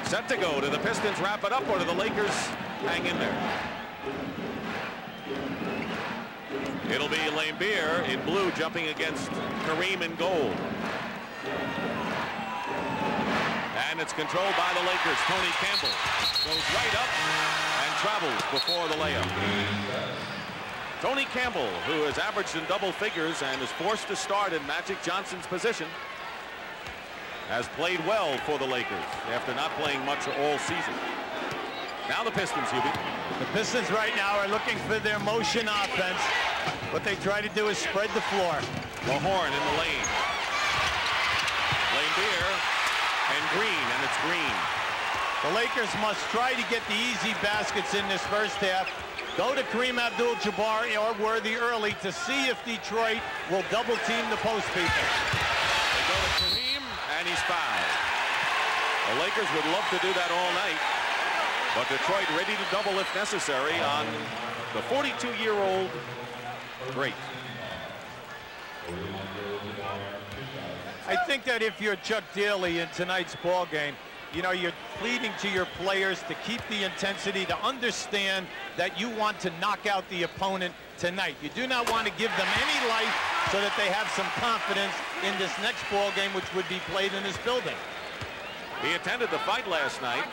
Set to go. Do the Pistons wrap it up, or do the Lakers hang in there? It'll be Lambeer in blue jumping against Kareem in gold. And it's controlled by the Lakers. Tony Campbell goes right up and travels before the layup. Tony Campbell, who has averaged in double figures and is forced to start in Magic Johnson's position, has played well for the Lakers after not playing much all season. Now the Pistons, Hubie. The Pistons right now are looking for their motion offense. What they try to do is spread the floor. Mahorn in the lane. Lambeer and Green, and it's Green. The Lakers must try to get the easy baskets in this first half. Go to Kareem Abdul-Jabbar or Worthy early to see if Detroit will double team the post people. They go to Kareem, and he's fouled. The Lakers would love to do that all night, but Detroit ready to double if necessary on the 42-year-old great. I think that if you're Chuck Daly in tonight's ball game, you know, you're pleading to your players to keep the intensity, to understand that you want to knock out the opponent tonight. You do not want to give them any life so that they have some confidence in this next ball game, which would be played in this building. He attended the fight last night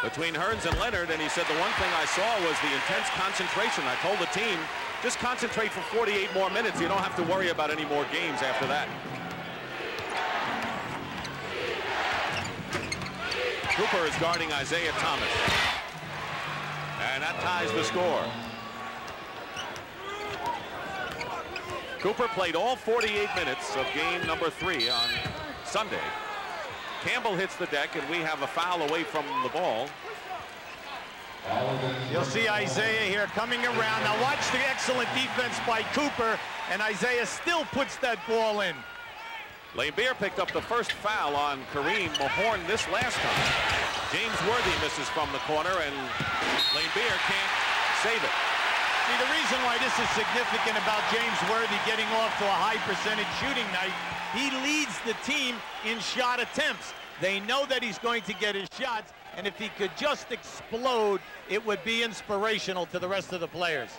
between Hearns and Leonard, and he said the one thing I saw was the intense concentration. I told the team, just concentrate for 48 more minutes. You don't have to worry about any more games after that. Cooper is guarding Isaiah Thomas. And that ties the score. Cooper played all 48 minutes of game number 3 on Sunday. Campbell hits the deck, and we have a foul away from the ball. You'll see Isaiah here coming around. Now watch the excellent defense by Cooper, and Isaiah still puts that ball in. Lambeer picked up the first foul on Kareem Mahorn this last time. James Worthy misses from the corner, and Lambeer can't save it. See, the reason why this is significant about James Worthy getting off to a high percentage shooting night, he leads the team in shot attempts. They know that he's going to get his shots, and if he could just explode, it would be inspirational to the rest of the players.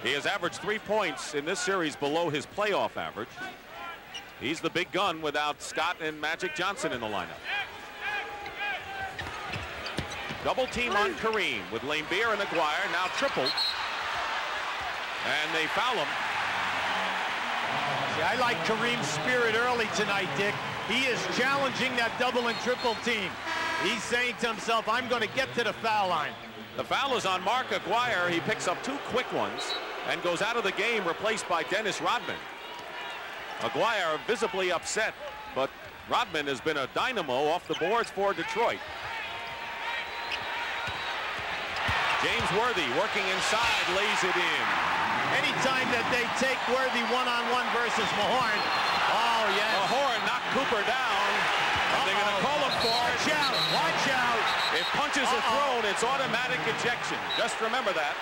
He has averaged 3 points in this series below his playoff average. He's the big gun without Scott and Magic Johnson in the lineup. Double team on Kareem with Lambeer and Aguirre, now triple. And they foul him. See, I like Kareem's spirit early tonight, Dick. He is challenging that double and triple team. He's saying to himself, I'm going to get to the foul line. The foul is on Mark Aguirre. He picks up 2 quick ones and goes out of the game, replaced by Dennis Rodman. Aguirre visibly upset, but Rodman has been a dynamo off the boards for Detroit. James Worthy working inside, lays it in. Anytime that they take Worthy one-on-one versus Mahorn, oh yes. Mahorn knocked Cooper down. They're going to call him for it. Watch out, watch out. If punches are thrown, it's automatic ejection. Just remember that.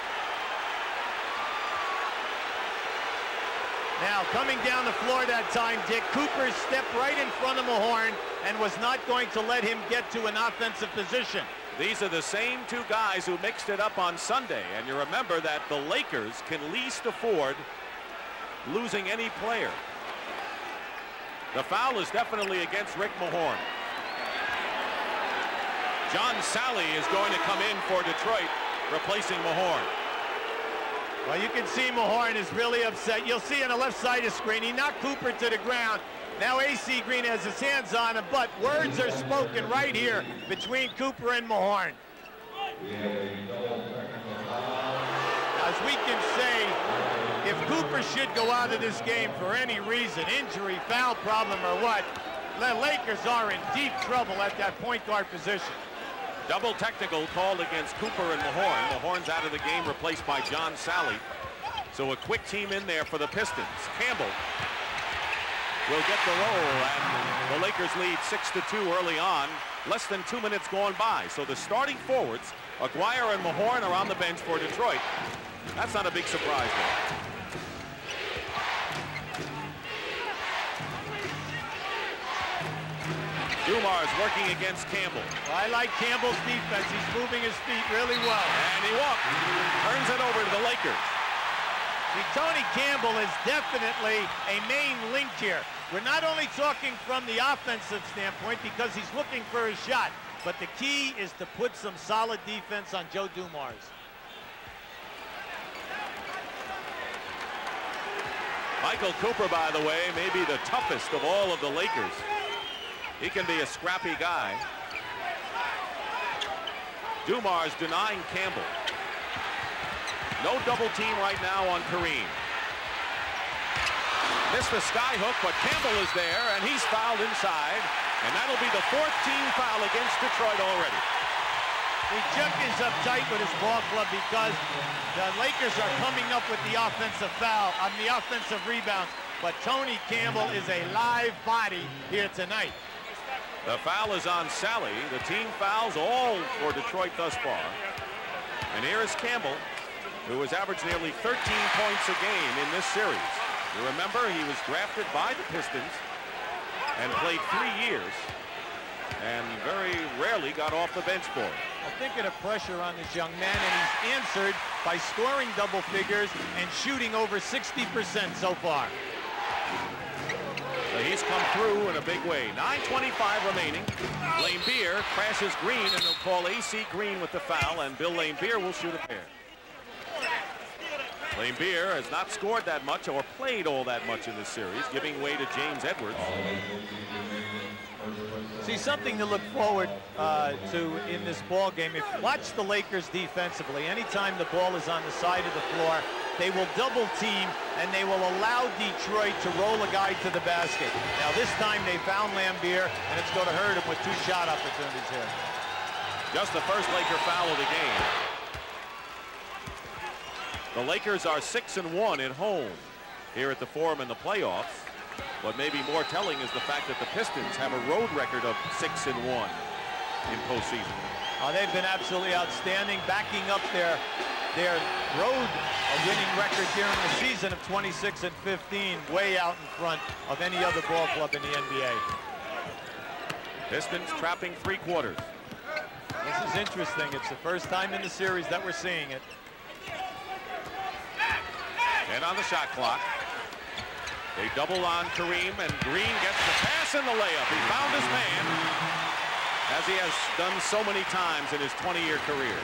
Now, coming down the floor that time, Dick, Cooper stepped right in front of Mahorn and was not going to let him get to an offensive position. These are the same 2 guys who mixed it up on Sunday. And you remember that the Lakers can least afford losing any player. The foul is definitely against Rick Mahorn. John Sally is going to come in for Detroit, replacing Mahorn. Well, you can see Mahorn is really upset. You'll see on the left side of the screen, he knocked Cooper to the ground. Now AC Green has his hands on him, but words are spoken right here between Cooper and Mahorn. As we can say, if Cooper should go out of this game for any reason, injury, foul problem, or what, the Lakers are in deep trouble at that point guard position. Double technical called against Cooper and Mahorn. Mahorn's out of the game, replaced by John Sally. So a quick team in there for the Pistons. Campbell will get the roll, and the Lakers lead 6-2 early on. Less than 2 minutes gone by. So the starting forwards, Aguirre and Mahorn, are on the bench for Detroit. That's not a big surprise there. Dumars working against Campbell. I like Campbell's defense. He's moving his feet really well. And he walks. Turns it over to the Lakers. See, Tony Campbell is definitely a main link here. We're not only talking from the offensive standpoint because he's looking for a shot, but the key is to put some solid defense on Joe Dumars. Michael Cooper, by the way, may be the toughest of all of the Lakers. He can be a scrappy guy. Dumars denying Campbell. No double team right now on Kareem. Missed the sky hook, but Campbell is there, and he's fouled inside. And that'll be the 4th team foul against Detroit already. Chuck is uptight with his ball club because the Lakers are coming up with the offensive foul on the offensive rebounds. But Tony Campbell is a live body here tonight. The foul is on Sally. The team fouls all for Detroit thus far. And here is Campbell, who has averaged nearly 13 points a game in this series. You remember, he was drafted by the Pistons and played 3 years and very rarely got off the bench for it. Well, think of the pressure on this young man, and he's answered by scoring double figures and shooting over 60% so far. So he's come through in a big way. 9:25 remaining. Laimbeer crashes Green, and they'll call A.C. Green with the foul, and Bill Laimbeer will shoot a pair. Laimbeer has not scored that much or played all that much in this series, giving way to James Edwards. See, something to look forward to in this ball game. If you watch the Lakers defensively, anytime the ball is on the side of the floor, they will double team and they will allow Detroit to roll a guy to the basket. Now this time they found Laimbeer, and it's going to hurt him with 2 shot opportunities here. Just the first Laker foul of the game. The Lakers are 6-1 at home here at the Forum in the playoffs. What may be more telling is the fact that the Pistons have a road record of 6-1 in postseason. They've been absolutely outstanding, backing up their road winning record during the season of 26-15, way out in front of any other ball club in the NBA. Pistons trapping 3 quarters. This is interesting. It's the first time in the series that we're seeing it. And on the shot clock, they double on Kareem, and Green gets the pass and the layup. He found his man, as he has done so many times in his 20-year career.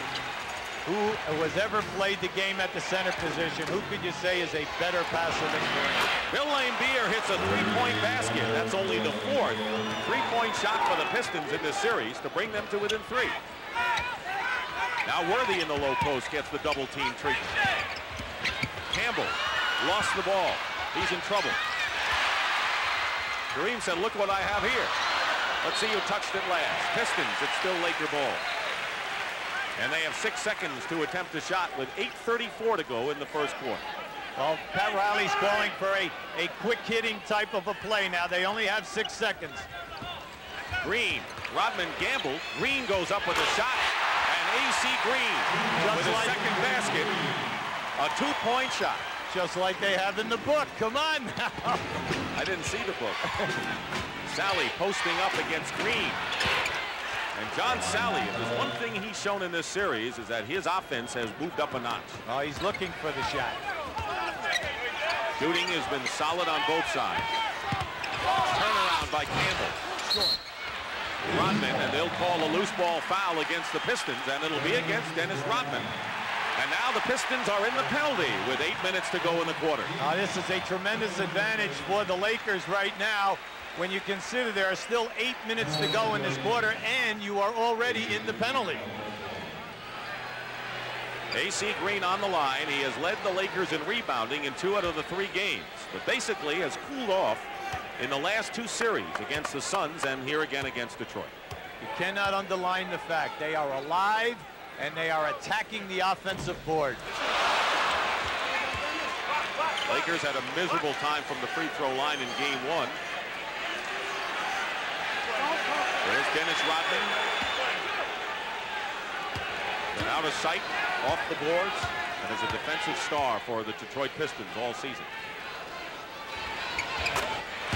Who has ever played the game at the center position? Who could you say is a better passer than Kareem? Bill Laimbeer hits a 3-point basket. That's only the 4th 3-point shot for the Pistons in this series to bring them to within 3. Now Worthy in the low post gets the double team treatment. Campbell lost the ball. He's in trouble. Kareem said, look what I have here. Let's see who touched it last. Pistons, it's still Laker ball. And they have 6 seconds to attempt a shot with 8:34 to go in the first quarter. Well, Pat Riley's calling for a quick hitting type of a play now. They only have 6 seconds. Green, Rodman gambled. Green goes up with a shot. And A.C. Green with his second basket. A 2-point shot. Just like they have in the book. Come on now. I didn't see the book. Sally posting up against Green. And John Sally, if there's one thing he's shown in this series, is that his offense has moved up a notch. Oh, he's looking for the shot. Shooting has been solid on both sides. Turnaround by Campbell. Rodman, and they'll call a loose ball foul against the Pistons, and it'll be against Dennis Rodman. And now the Pistons are in the penalty with 8 minutes to go in the quarter. This is a tremendous advantage for the Lakers right now when you consider there are still 8 minutes to go in this quarter and you are already in the penalty. A.C. Green on the line. He has led the Lakers in rebounding in 2 out of the 3 games, but basically has cooled off in the last 2 series against the Suns and here again against Detroit. You cannot underline the fact they are alive and they are attacking the offensive board. Lakers had a miserable time from the free throw line in game 1. There's Dennis Rodman. Been out of sight, off the boards, and is a defensive star for the Detroit Pistons all season.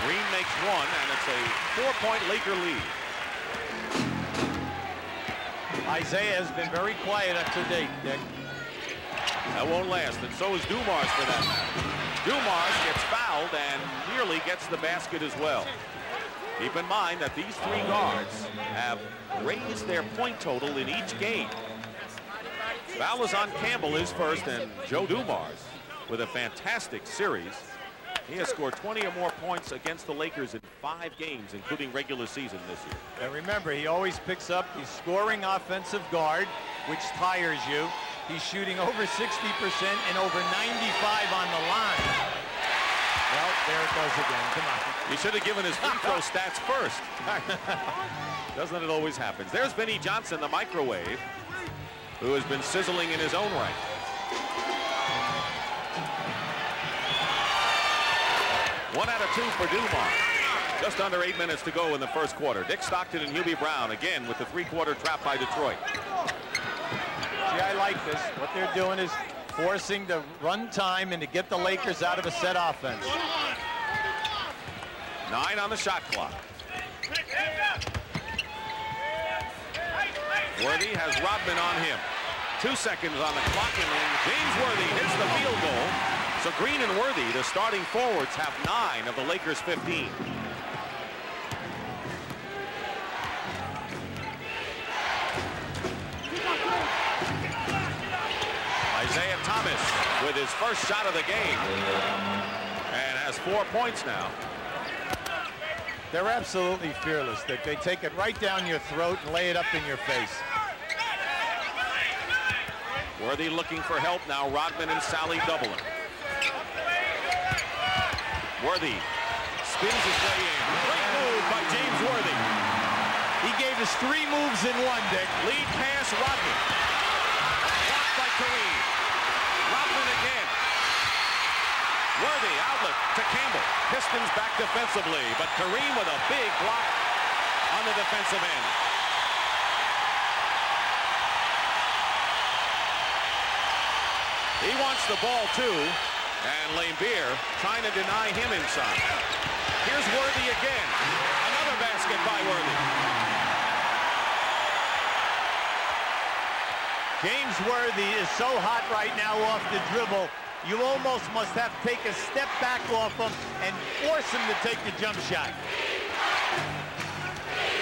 Green makes 1, and it's a 4-point Laker lead. Isaiah has been very quiet up to date, Dick. That won't last, and so is Dumars for that matter. Dumars gets fouled and nearly gets the basket as well. Keep in mind that these three guards have raised their point total in each game. Foul is on Campbell, his first, and Joe Dumars with a fantastic series. He has scored 20 or more points against the Lakers in 5 games, including regular season this year. And remember, he always picks up the scoring offensive guard, which tires you. He's shooting over 60% and over 95 on the line. Well, there it goes again. Come on. He should have given his free throw stats first. Doesn't it always happen? There's Vinnie Johnson, the microwave, who has been sizzling in his own right. One out of 2 for Dumars. Just under 8 minutes to go in the first quarter. Dick Stockton and Hubie Brown again with the three-quarter trap by Detroit. See, I like this. What they're doing is forcing the run time and to get the Lakers out of a set offense. 9 on the shot clock. Worthy has Rodman on him. 2 seconds on the clock, and then James Worthy hits the field goal. So Green and Worthy, the starting forwards, have 9 of the Lakers' 15. Isaiah Thomas with his first shot of the game and has 4 points now. They're absolutely fearless. They take it right down your throat and lay it up in your face. Worthy looking for help now. Rodman and Sally doubling. Worthy spins his way in. Great move by James Worthy. He gave us 3 moves in one, Dick. Lead pass, Rodman. Blocked by Kareem. Rodman again. Worthy outlet to Campbell. Pistons back defensively, but Kareem with a big block on the defensive end. He wants the ball too, and Laimbeer trying to deny him inside. Here's Worthy again. Another basket by Worthy. James Worthy is so hot right now off the dribble. You almost must have to take a step back off him and force him to take the jump shot.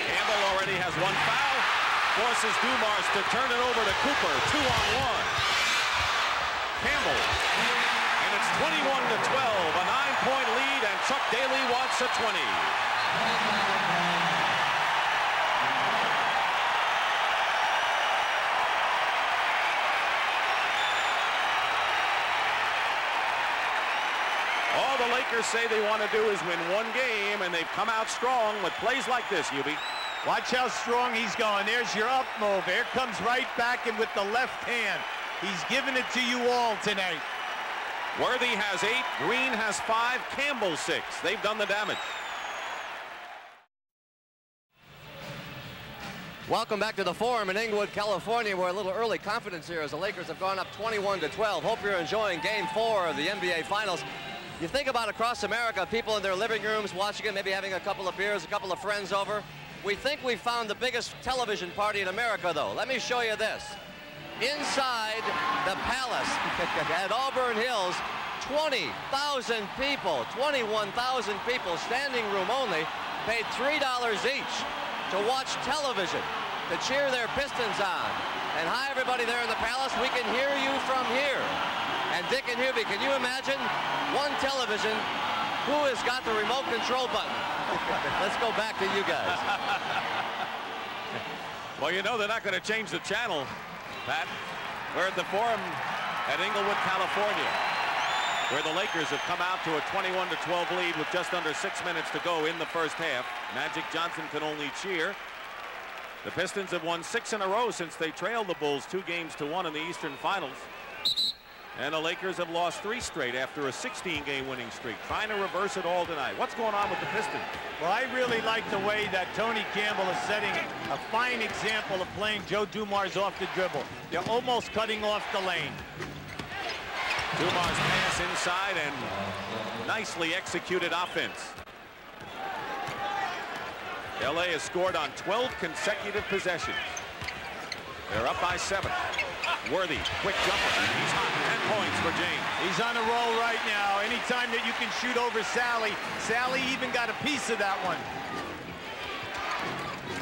Campbell already has 1 foul. Forces Dumars to turn it over to Cooper. 2-on-1. Campbell. And it's 21-12. A 9-point lead, and Chuck Daly wants a 20. All the Lakers say they want to do is win 1 game, and they've come out strong with plays like this, Hubie. Watch how strong he's going. There's your up move. Here comes right back, and with the left hand. He's giving it to you all tonight. Worthy has 8, Green has 5, Campbell 6. They've done the damage. Welcome back to the Forum in Inglewood, California. We're a little early confidence here as the Lakers have gone up 21-12. Hope you're enjoying Game 4 of the NBA Finals. You think about across America, people in their living rooms watching it, maybe having a couple of beers, a couple of friends over. We think we found the biggest television party in America, though. Let me show you this. Inside the Palace at Auburn Hills, 20,000 people, 21,000 people, standing room only, paid $3 each to watch television, to cheer their Pistons on. And hi, everybody there in the Palace. We can hear you from here. And Dick and Hubie, can you imagine one television? Who has got the remote control button? Let's go back to you guys. Well, you know they're not going to change the channel, Pat. We're at the Forum at Inglewood, California, where the Lakers have come out to a 21-12 lead with just under 6 minutes to go in the first half. Magic Johnson can only cheer. The Pistons have won 6 in a row since they trailed the Bulls 2-1 in the Eastern Finals. And the Lakers have lost 3 straight after a 16-game winning streak, trying to reverse it all tonight. What's going on with the Pistons? Well, I really like the way that Tony Campbell is setting a fine example of playing Joe Dumars off the dribble. They're almost cutting off the lane. Dumars pass inside and nicely executed offense. LA has scored on 12 consecutive possessions. They're up by 7. Worthy, quick jumper. He's hot. 10 points for James. He's on a roll right now. Anytime that you can shoot over Sally, Sally even got a piece of that one.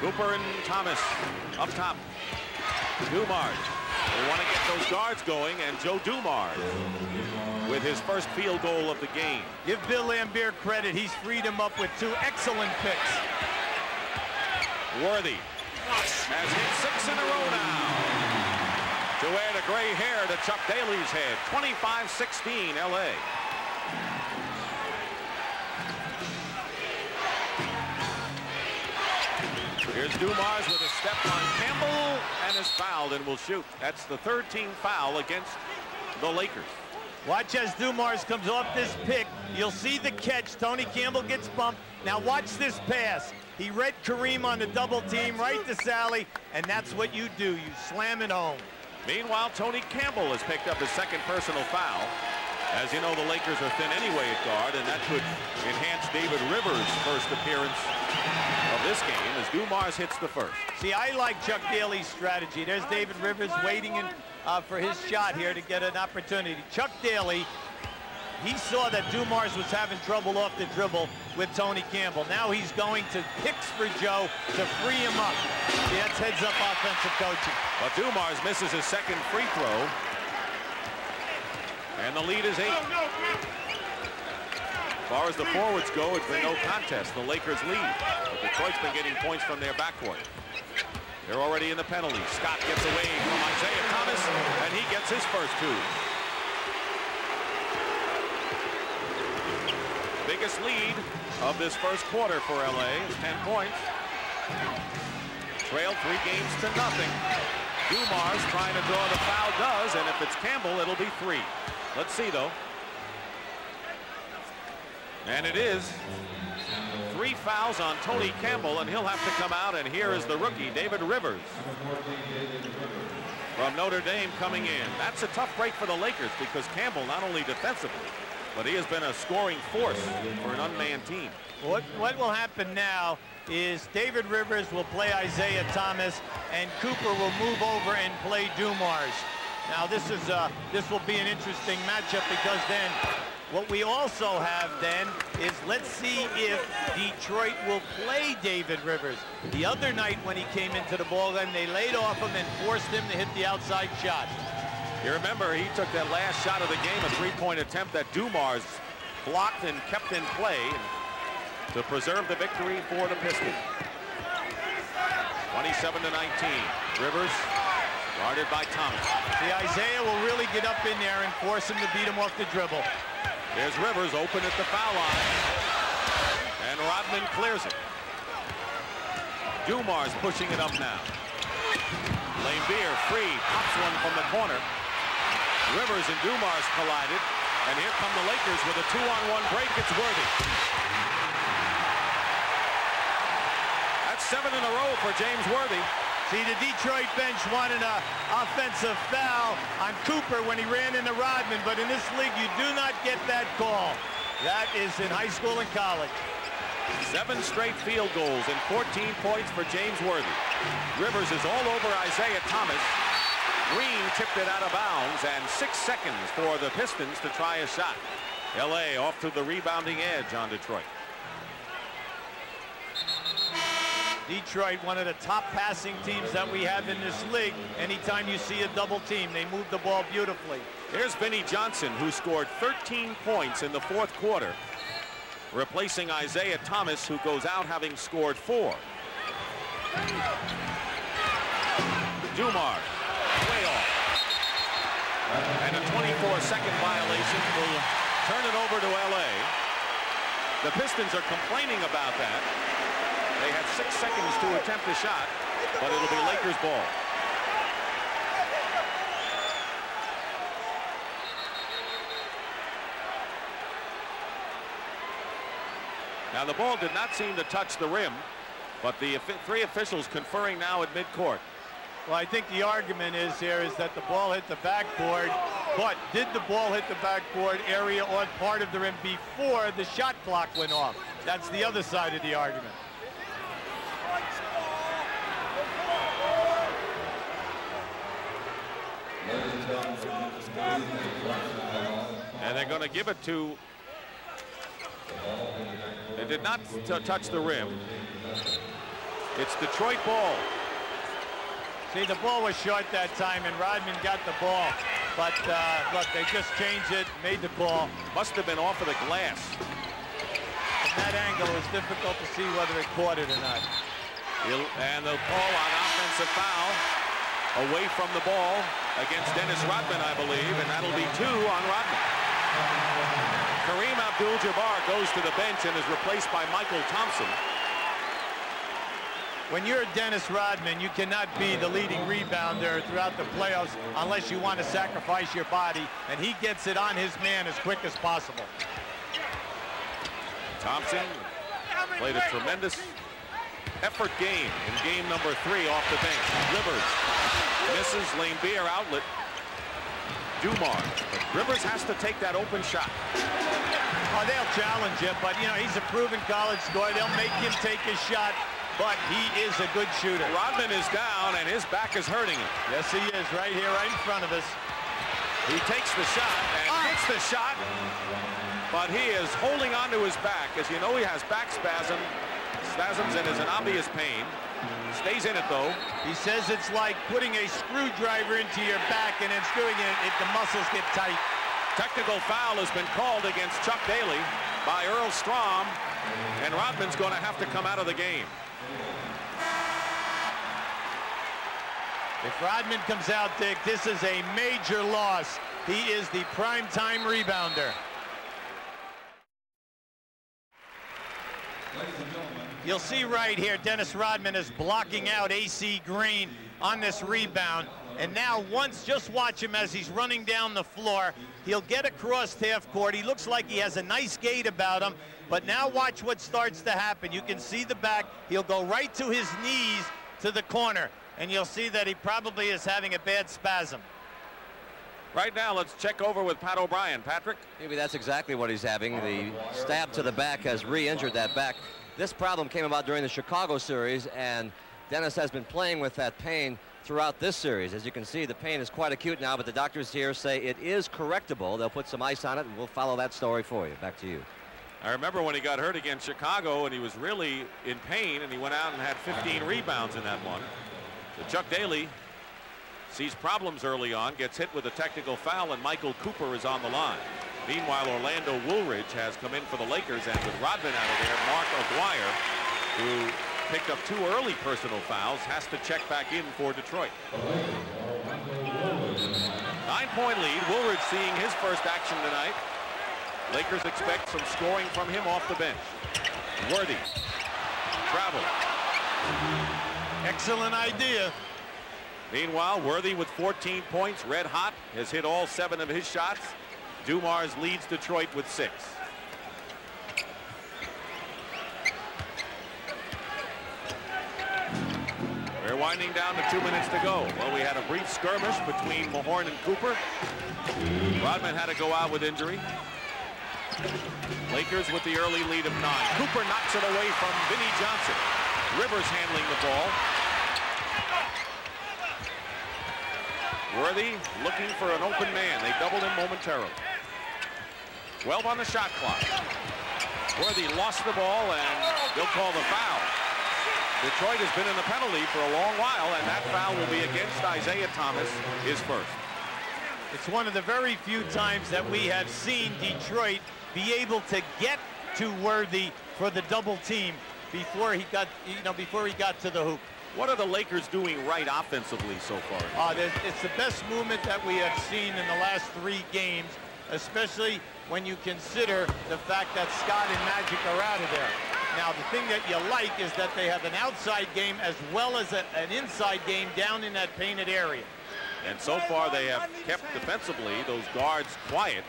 Cooper and Thomas up top. Dumars. They want to get those guards going, and Joe Dumars with his first field goal of the game. Give Bill Lambier credit. He's freed him up with 2 excellent picks. Worthy has hit 6 in a row now to add a gray hair to Chuck Daly's head. 25-16 LA. Here's Dumars with a step on Campbell and is fouled and will shoot. That's the 3rd team foul against the Lakers. Watch as Dumars comes off this pick. You'll see the catch. Tony Campbell gets bumped. Now watch this pass. He read Kareem on the double team right to Sally, and that's what you do. You slam it home. Meanwhile, Tony Campbell has picked up his 2nd personal foul. As you know, the Lakers are thin anyway at guard, and that could enhance David Rivers' first appearance of this game as Dumars hits the first. See, I like Chuck Daly's strategy. There's David Rivers waiting for his shot here to get an opportunity. Chuck Daly, he saw that Dumars was having trouble off the dribble with Tony Campbell. Now he's going to picks for Joe to free him up. See, that's heads-up offensive coaching. But Dumars misses his 2nd free throw. And the lead is 8. As far as the forwards go, it's been no contest. The Lakers lead. But Detroit's been getting points from their backcourt. They're already in the penalty. Scott gets away from Isaiah Thomas, and he gets his first 2. Biggest lead of this first quarter for LA is 10 points. Trail 3 games to nothing. Dumars trying to draw the foul does, and if it's Campbell, it'll be 3. Let's see, though. And it is 3 fouls on Tony Campbell, and he'll have to come out, and here is the rookie, David Rivers, from Notre Dame coming in. That's a tough break for the Lakers because Campbell, not only defensively, but he has been a scoring force for an unmanned team. What will happen now is David Rivers will play Isaiah Thomas, and Cooper will move over and play Dumars. Now this will be an interesting matchup because then what we also have then is let's see if Detroit will play David Rivers. The other night when he came into the ballgame, they laid off him and forced him to hit the outside shot. You remember he took that last shot of the game, a 3-point attempt that Dumars blocked and kept in play to preserve the victory for the Pistons. 27-19. Rivers guarded by Thomas. See, Isaiah will really get up in there and force him to beat him off the dribble. There's Rivers open at the foul line, and Rodman clears it. Dumars pushing it up now. Lambier free, pops one from the corner. Rivers and Dumars collided, and here come the Lakers with a 2-on-1 break. It's Worthy. That's 7 in a row for James Worthy. See, the Detroit bench wanted an offensive foul on Cooper when he ran into Rodman, but in this league, you do not get that call. That is in high school and college. 7 straight field goals and 14 points for James Worthy. Rivers is all over Isaiah Thomas. Green tipped it out of bounds, and 6 seconds for the Pistons to try a shot. LA off to the rebounding edge on Detroit. Detroit, one of the top passing teams that we have in this league. Anytime you see a double team, they move the ball beautifully. Here's Vinnie Johnson, who scored 13 points in the 4th quarter, replacing Isaiah Thomas, who goes out having scored 4. Dumars, way off. And a 24-second violation will turn it over to LA. The Pistons are complaining about that. They had 6 seconds to attempt a shot, but it'll be Lakers ball. Now the ball did not seem to touch the rim, but the 3 officials conferring now at midcourt. Well, I think the argument is here is that the ball hit the backboard, but did the ball hit the backboard area or part of the rim before the shot clock went off? That's the other side of the argument. And they're going to give it to, it did not touch the rim. It's Detroit ball. See, the ball was short that time, and Rodman got the ball. But look, they just changed it, made the call. Must have been off of the glass. From that angle, it was difficult to see whether it caught it or not. And they'll call on offensive foul away from the ball against Dennis Rodman, I believe, and that'll be 2 on Rodman. Kareem Abdul-Jabbar goes to the bench and is replaced by Michael Thompson. When you're Dennis Rodman, you cannot be the leading rebounder throughout the playoffs unless you want to sacrifice your body, and he gets it on his man as quick as possible. Thompson played a tremendous effort game in game number 3 off the bench. Rivers misses lane Beer outlet. Dumars. But Rivers has to take that open shot. Oh, they'll challenge him, but you know, he's a proven college scorer. They'll make him take his shot, but he is a good shooter. Rodman is down and his back is hurting him. Yes, he is, right here, right in front of us. He takes the shot and hits the shot, but he is holding onto his back. As you know, he has back spasms and is in obvious pain. Stays in it though. He says it's like putting a screwdriver into your back and then screwing it, the muscles get tight. Technical foul has been called against Chuck Daly by Earl Strom, and Rodman's going to have to come out of the game. If Rodman comes out, Dick, this is a major loss. He is the prime-time rebounder. You'll see right here, Dennis Rodman is blocking out AC Green on this rebound. And now just watch him as he's running down the floor. He'll get across half court. He looks like he has a nice gait about him. But now watch what starts to happen. You can see the back. He'll go right to his knees to the corner. And you'll see that he probably is having a bad spasm. Right now, let's check over with Pat O'Brien. Patrick? Maybe that's exactly what he's having. The stab to the back has re-injured that back. This problem came about during the Chicago series, and Dennis has been playing with that pain throughout this series. As you can see, the pain is quite acute now, but the doctors here say it is correctable. They'll put some ice on it, and we'll follow that story for you. Back to you. I remember when he got hurt against Chicago, and he was really in pain, and he went out and had 15 rebounds in that one. So Chuck Daly sees problems early on, gets hit with a technical foul, and Michael Cooper is on the line. Meanwhile, Orlando Woolridge has come in for the Lakers, and with Rodman out of there, Mark Aguirre, who picked up 2 early personal fouls, has to check back in for Detroit. 9-point lead. Woolridge seeing his first action tonight. Lakers expect some scoring from him off the bench. Worthy. Travel. Excellent idea. Meanwhile, Worthy with 14 points, red hot, has hit all 7 of his shots. Dumars leads Detroit with 6. We're winding down to 2 minutes to go. Well, we had a brief skirmish between Mahorn and Cooper. Rodman had to go out with injury. Lakers with the early lead of 9. Cooper knocks it away from Vinnie Johnson. Rivers handling the ball. Worthy looking for an open man. They doubled him momentarily. 12 on the shot clock. Worthy lost the ball, and they'll call the foul. Detroit has been in the penalty for a long while, and that foul will be against Isaiah Thomas, his first. It's one of the very few times that we have seen Detroit be able to get to Worthy for the double team before he got, before he got to the hoop. What are the Lakers doing right offensively so far? It's the best movement that we have seen in the last 3 games, especially when you consider the fact that Scott and Magic are out of there. Now, the thing that you like is that they have an outside game as well as an inside game down in that painted area. And so far, they have kept defensively those guards quiet.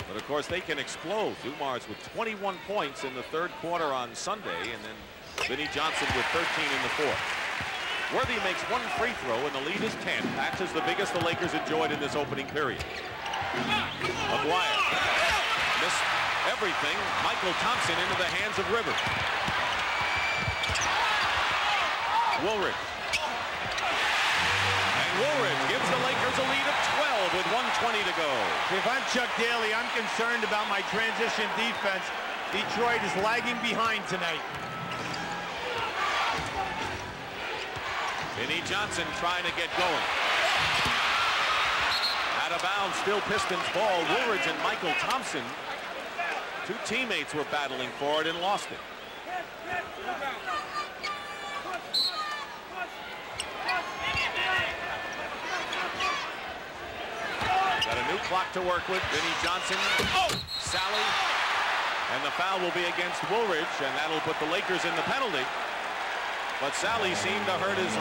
But, of course, they can explode. Dumars with 21 points in the 3rd quarter on Sunday, and then Vinnie Johnson with 13 in the 4th. Worthy makes 1 free throw, and the lead is 10. That's the biggest the Lakers enjoyed in this opening period. Aguirre missed everything. Michael Thompson into the hands of Rivers. Woolridge. And Woolridge gives the Lakers has a lead of 12 with 1:20 to go. If I'm Chuck Daly, I'm concerned about my transition defense. Detroit is lagging behind tonight. Vinnie Johnson trying to get going. Out of bounds, still Pistons ball. Woolridge and Michael Thompson, two teammates, were battling for it and lost it. Got a new clock to work with. Vinnie Johnson. Oh! Sally. And the foul will be against Woolridge, and that'll put the Lakers in the penalty. But Sally seemed to hurt his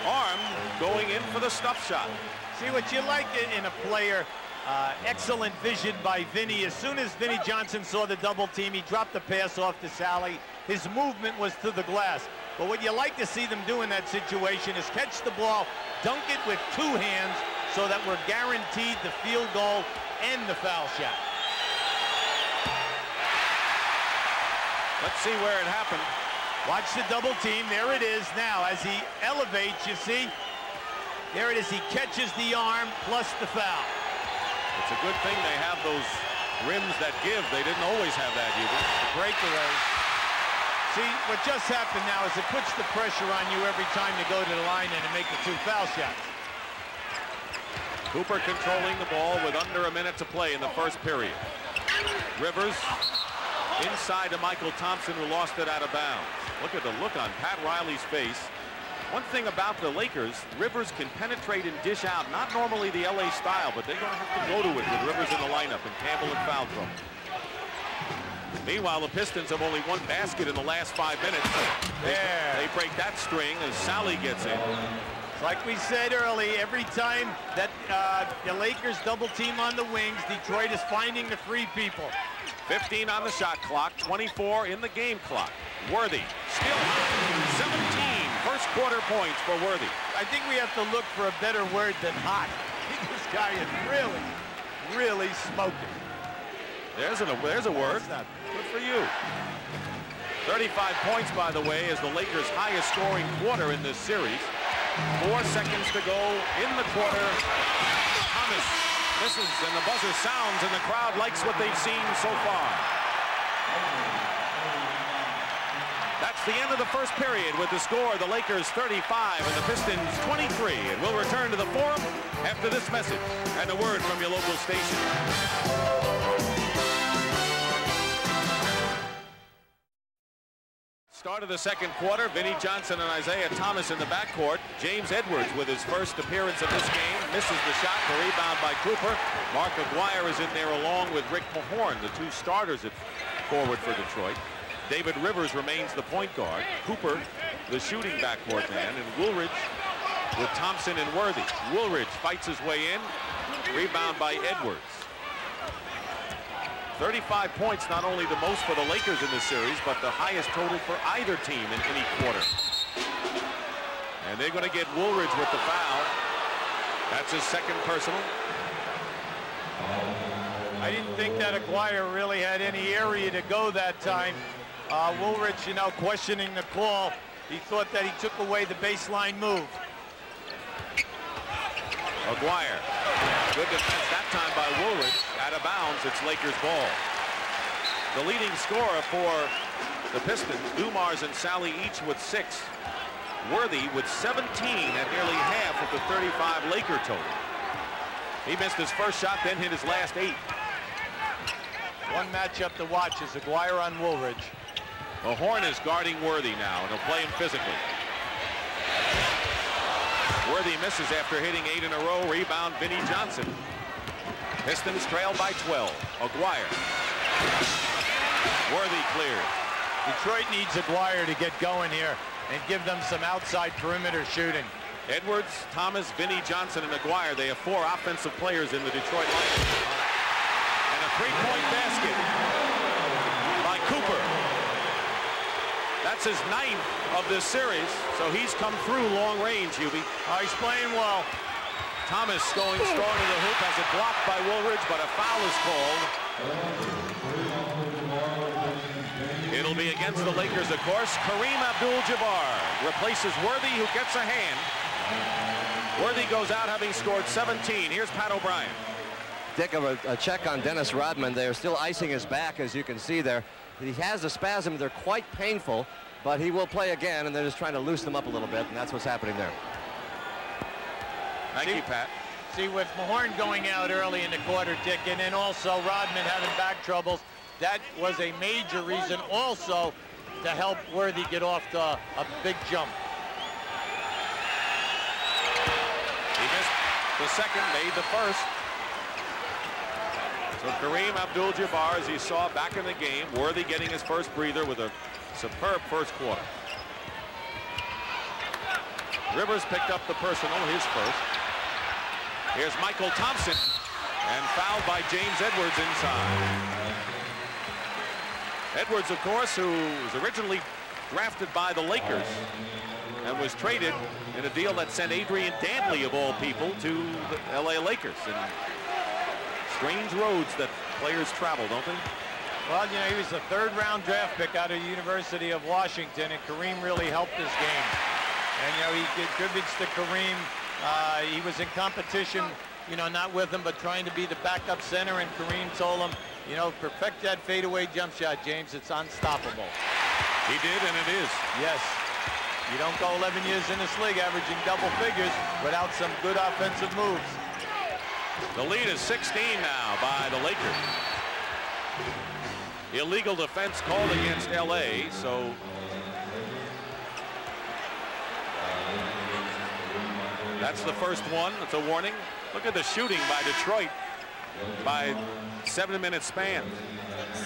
arm going in for the stuff shot. See what you like in a player. Excellent vision by Vinnie. As soon as Vinnie Johnson saw the double team, he dropped the pass off to Sally. His movement was to the glass. But what you like to see them do in that situation is catch the ball, dunk it with two hands, so that we're guaranteed the field goal and the foul shot. Let's see where it happened. Watch the double team. There it is now. As he elevates, you see, there it is. He catches the arm plus the foul. It's a good thing they have those rims that give. They didn't always have that, Hubert. Breakaway. See, what just happened now is it puts the pressure on you every time you go to the line and make the two foul shots. Cooper controlling the ball with under a minute to play in the first period. Rivers inside to Michael Thompson, who lost it out of bounds. Look at the look on Pat Riley's face. One thing about the Lakers, Rivers can penetrate and dish out. Not normally the LA style, but they're going to have to go to it with Rivers in the lineup and Campbell in foul trouble. Meanwhile, the Pistons have only one basket in the last 5 minutes. They break that string as Sally gets in. Like we said early, every time that the Lakers double team on the wings, Detroit is finding the free people. 15 on the shot clock, 24 in the game clock. Worthy still 17 first quarter points for Worthy. I think we have to look for a better word than hot. This guy is really smoking. There's a word. Good for you. 35 points, by the way, is the Lakers' highest scoring quarter in this series. 4 seconds to go in the quarter. Thomas misses, and the buzzer sounds, and the crowd likes what they've seen so far. That's the end of the first period with the score, the Lakers 35 and the Pistons 23. And we'll return to the Forum after this message and a word from your local station. Start of the second quarter, Vinnie Johnson and Isaiah Thomas in the backcourt. James Edwards with his first appearance of this game misses the shot. The rebound by Cooper. Mark Aguirre is in there along with Rick Mahorn, the two starters at forward for Detroit. David Rivers remains the point guard. Cooper, the shooting backcourt man, and Woolridge with Thompson and Worthy. Woolridge fights his way in. Rebound by Edwards. 35 points, not only the most for the Lakers in this series, but the highest total for either team in any quarter. And they're going to get Woolridge with the foul. That's his second personal. I didn't think that Aguirre really had any area to go that time. Woolridge, you know, questioning the call. He thought that he took away the baseline move. Aguirre, good defense that time by Woolridge. Out of bounds, it's Lakers ball. The leading scorer for the Pistons, Dumars and Sally each with 6. Worthy with 17 at nearly half of the 35 Laker total. He missed his first shot, then hit his last 8. One matchup to watch is Aguirre on Woolridge. Mahorn is guarding Worthy now, and he'll play him physically. Worthy misses after hitting 8 in a row. Rebound, Vinnie Johnson. Pistons trail by 12. Aguirre. Worthy cleared. Detroit needs Aguirre to get going here and give them some outside perimeter shooting. Edwards, Thomas, Vinnie Johnson, and Aguirre. They have 4 offensive players in the Detroit lineup. And a 3-point basket by Cooper. That's his 9th of this series, so he's come through long range, Hubie. He's playing well. Thomas going strong to the hoop, has it blocked by Woolridge, but a foul is called. It'll be against the Lakers, of course. Kareem Abdul-Jabbar replaces Worthy, who gets a hand. Worthy goes out having scored 17. Here's Pat O'Brien. Dick, a check on Dennis Rodman. They're still icing his back, as you can see there. He has a spasm. They're quite painful, but he will play again, and they're just trying to loosen him up a little bit, and that's what's happening there. Thank you, Pat. See, with Mahorn going out early in the quarter, Dick, and then also Rodman having back troubles, that was a major reason also to help Worthy get off to a big jump. He missed the second, made the first. So Kareem Abdul-Jabbar, as you saw back in the game, Worthy getting his first breather with a superb first quarter. Rivers picked up the personal, his first. Here's Michael Thompson, and fouled by James Edwards inside. Edwards, of course, who was originally drafted by the Lakers and was traded in a deal that sent Adrian Dantley, of all people, to the LA Lakers. And strange roads that players travel, don't they? Well, you know, he was a third-round draft pick out of the University of Washington, and Kareem really helped his game. And, you know, he contributes to Kareem. He was in competition, you know, not with him, but trying to be the backup center, and Kareem told him, you know, perfect that fadeaway jump shot, James. It's unstoppable. He did, and it is. Yes. You don't go 11 years in this league averaging double figures without some good offensive moves. The lead is 16 now by the Lakers. Illegal defense called against LA, so that's the first one. It's a warning. Look at the shooting by Detroit by 7-minute span.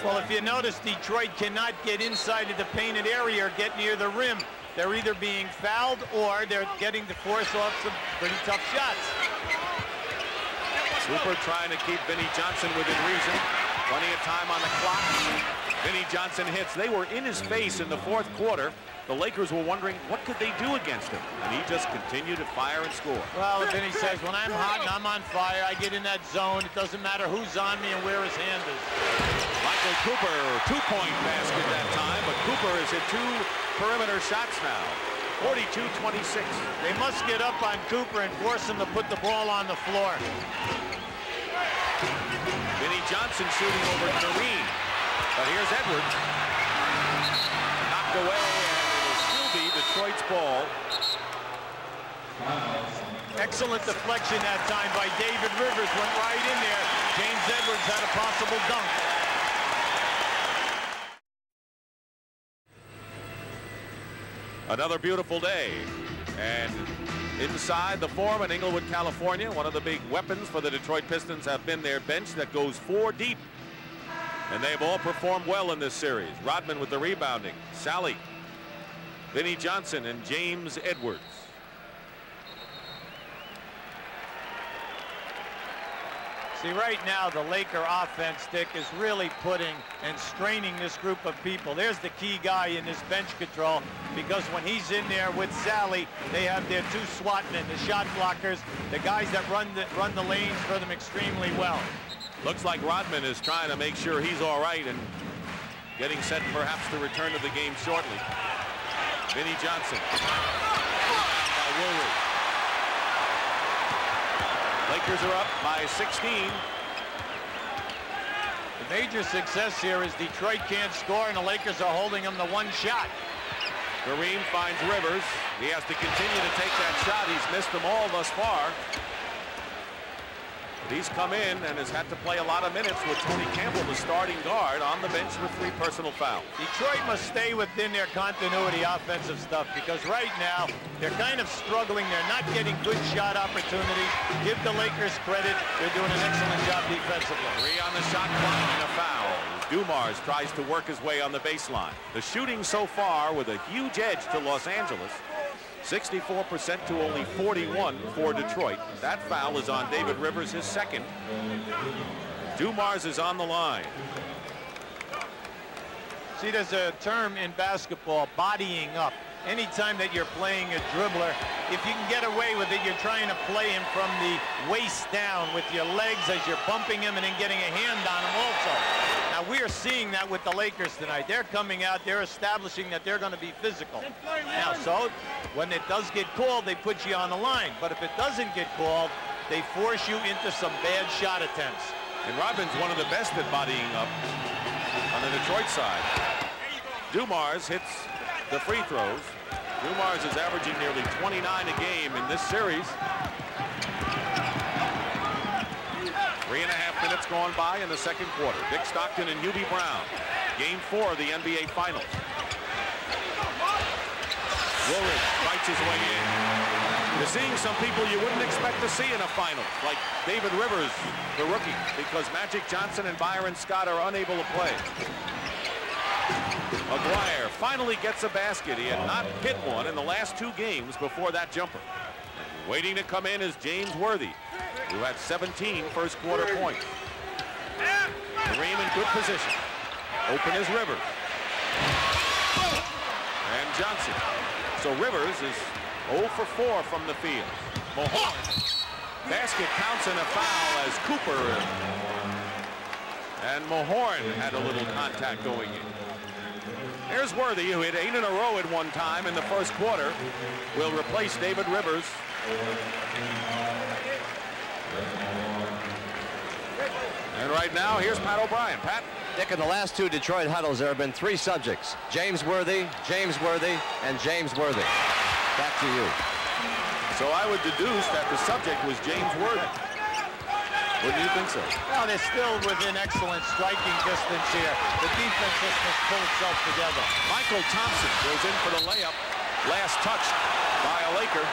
Well, if you notice, Detroit cannot get inside of the painted area or get near the rim. They're either being fouled or they're getting to force off some pretty tough shots. Cooper trying to keep Vinnie Johnson within reason. Plenty of time on the clock. Vinnie Johnson hits. They were in his face in the fourth quarter. The Lakers were wondering what could they do against him, and he just continued to fire and score. Well, Vinnie says, when I'm hot and I'm on fire, I get in that zone. It doesn't matter who's on me and where his hand is. Michael Cooper, two-point basket that time, but Cooper has hit 2 perimeter shots now. 42-26. They must get up on Cooper and force him to put the ball on the floor. Vinnie Johnson shooting over Kareem, but here's Edwards. Knocked away, and it'll still be Detroit's ball. Excellent deflection that time by David Rivers. Went right in there. James Edwards had a possible dunk. Another beautiful day, and inside the Forum in Inglewood, California, one of the big weapons for the Detroit Pistons have been their bench that goes 4 deep, and they've all performed well in this series. Rodman with the rebounding, Sally, Vinnie Johnson, and James Edwards. See, right now, the Laker offense, Dick, is really putting and straining this group of people. There's the key guy in this bench control, because when he's in there with Sally, they have their 2 SWAT men, the shot blockers, the guys that run the lanes for them extremely well. Looks like Rodman is trying to make sure he's all right and getting set perhaps to return to the game shortly. Vinnie Johnson. Rebound by Woolridge. Lakers are up by 16. The major success here is Detroit can't score, and the Lakers are holding them to 1 shot. Kareem finds Rivers. He has to continue to take that shot. He's missed them all thus far. But he's come in and has had to play a lot of minutes with Tony Campbell, the starting guard, on the bench with 3 personal fouls. Detroit must stay within their continuity offensive stuff, because right now they're kind of struggling. They're not getting good shot opportunities. Give the Lakers credit. They're doing an excellent job defensively. 3 on the shot clock and a foul. Dumars tries to work his way on the baseline. The shooting so far with a huge edge to Los Angeles. 64% to only 41 for Detroit. That foul is on David Rivers, his second. Dumars is on the line. See, there's a term in basketball, bodying up. Anytime that you're playing a dribbler, if you can get away with it, you're trying to play him from the waist down with your legs as you're bumping him and then getting a hand on him also. Now, Now, we are seeing that with the Lakers tonight. They're coming out, they're establishing that they're going to be physical. Now, so when it does get called, they put you on the line. But if it doesn't get called, they force you into some bad shot attempts. And Rodman's one of the best at bodying up on the Detroit side. Dumars hits the free throws. Dumars is averaging nearly 29 a game in this series. 3.5 minutes gone by in the second quarter. Dick Stockton and Hubie Brown. Game 4 of the NBA Finals. Woolridge fights his way in. You're seeing some people you wouldn't expect to see in a final, like David Rivers, the rookie, because Magic Johnson and Byron Scott are unable to play. Maguire finally gets a basket. He had not hit one in the last 2 games before that jumper. And waiting to come in is James Worthy, who had 17 first quarter points. Kareem in good position. Open is Rivers. And Johnson. So Rivers is 0 for 4 from the field. Mahorn. Basket counts and a foul as Cooper. And Mahorn had a little contact going in. There's Worthy, who hit 8 in a row at one time in the first quarter. Will replace David Rivers. And right now, here's Pat O'Brien. Pat? Dick, in the last 2 Detroit huddles, there have been 3 subjects. James Worthy, and James Worthy. Back to you. So I would deduce that the subject was James Worthy. Wouldn't you think so? Well, they're still within excellent striking distance here. The defense just must pull itself together. Michael Thompson goes in for the layup. Last touch by a Laker.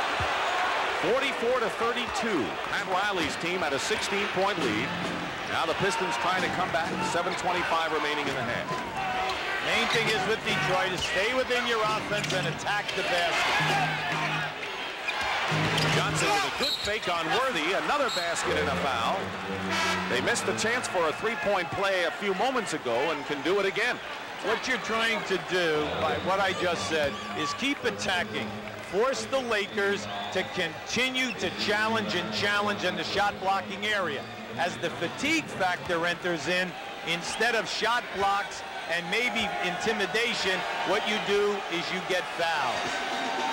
44-32. Pat Riley's team had a 16-point lead. Now the Pistons trying to come back. 7:25 remaining in the half. Main thing is with Detroit is stay within your offense and attack the basket. Johnson with a good fake on Worthy. Another basket and a foul. They missed a chance for a 3-point play a few moments ago and can do it again. What you're trying to do, by what I just said, is keep attacking. Force the Lakers to continue to challenge in the shot blocking area. As the fatigue factor enters in, instead of shot blocks and maybe intimidation, what you do is you get fouls.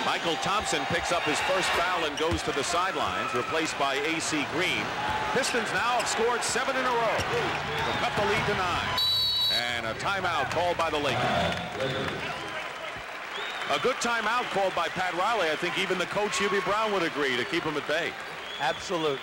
Michael Thompson picks up his first foul and goes to the sidelines, replaced by A.C. Green. Pistons now have scored 7 in a row. They'll cut the lead to 9. And a timeout called by the Lakers. A good timeout called by Pat Riley. I think even the coach, Hubie Brown, would agree to keep him at bay. Absolutely.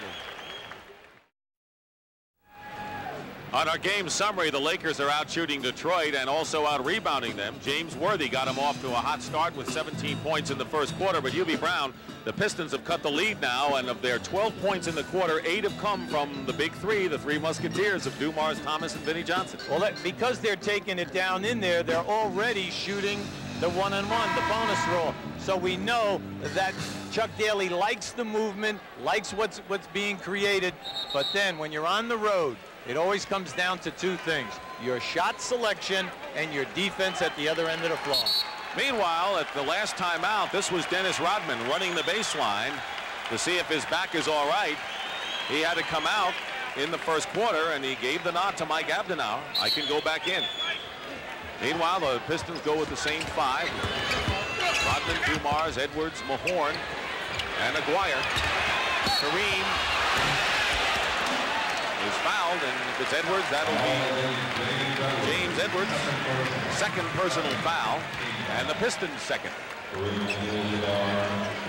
On our game summary, the Lakers are out shooting Detroit and also out rebounding them. James Worthy got him off to a hot start with 17 points in the first quarter, but Hubie Brown, the Pistons have cut the lead now, and of their 12 points in the quarter, 8 have come from the big 3, the 3 Musketeers of Dumars, Thomas, and Vinnie Johnson. Well, because they're taking it down in there, they're already shooting the 1-on-1, the bonus roll. So we know that Chuck Daly likes the movement, likes what's being created, but then when you're on the road, it always comes down to 2 things: your shot selection and your defense at the other end of the floor. Meanwhile, at the last timeout, this was Dennis Rodman running the baseline to see if his back is all right. He had to come out in the first quarter, and he gave the nod to Mike Abdenauer. I can go back in. Meanwhile, the Pistons go with the same 5. Rodman, Dumars, Edwards, Mahorn, and Aguirre. Kareem is fouled, and if it's Edwards, that'll be James Edwards. Second personal foul, and the Pistons second.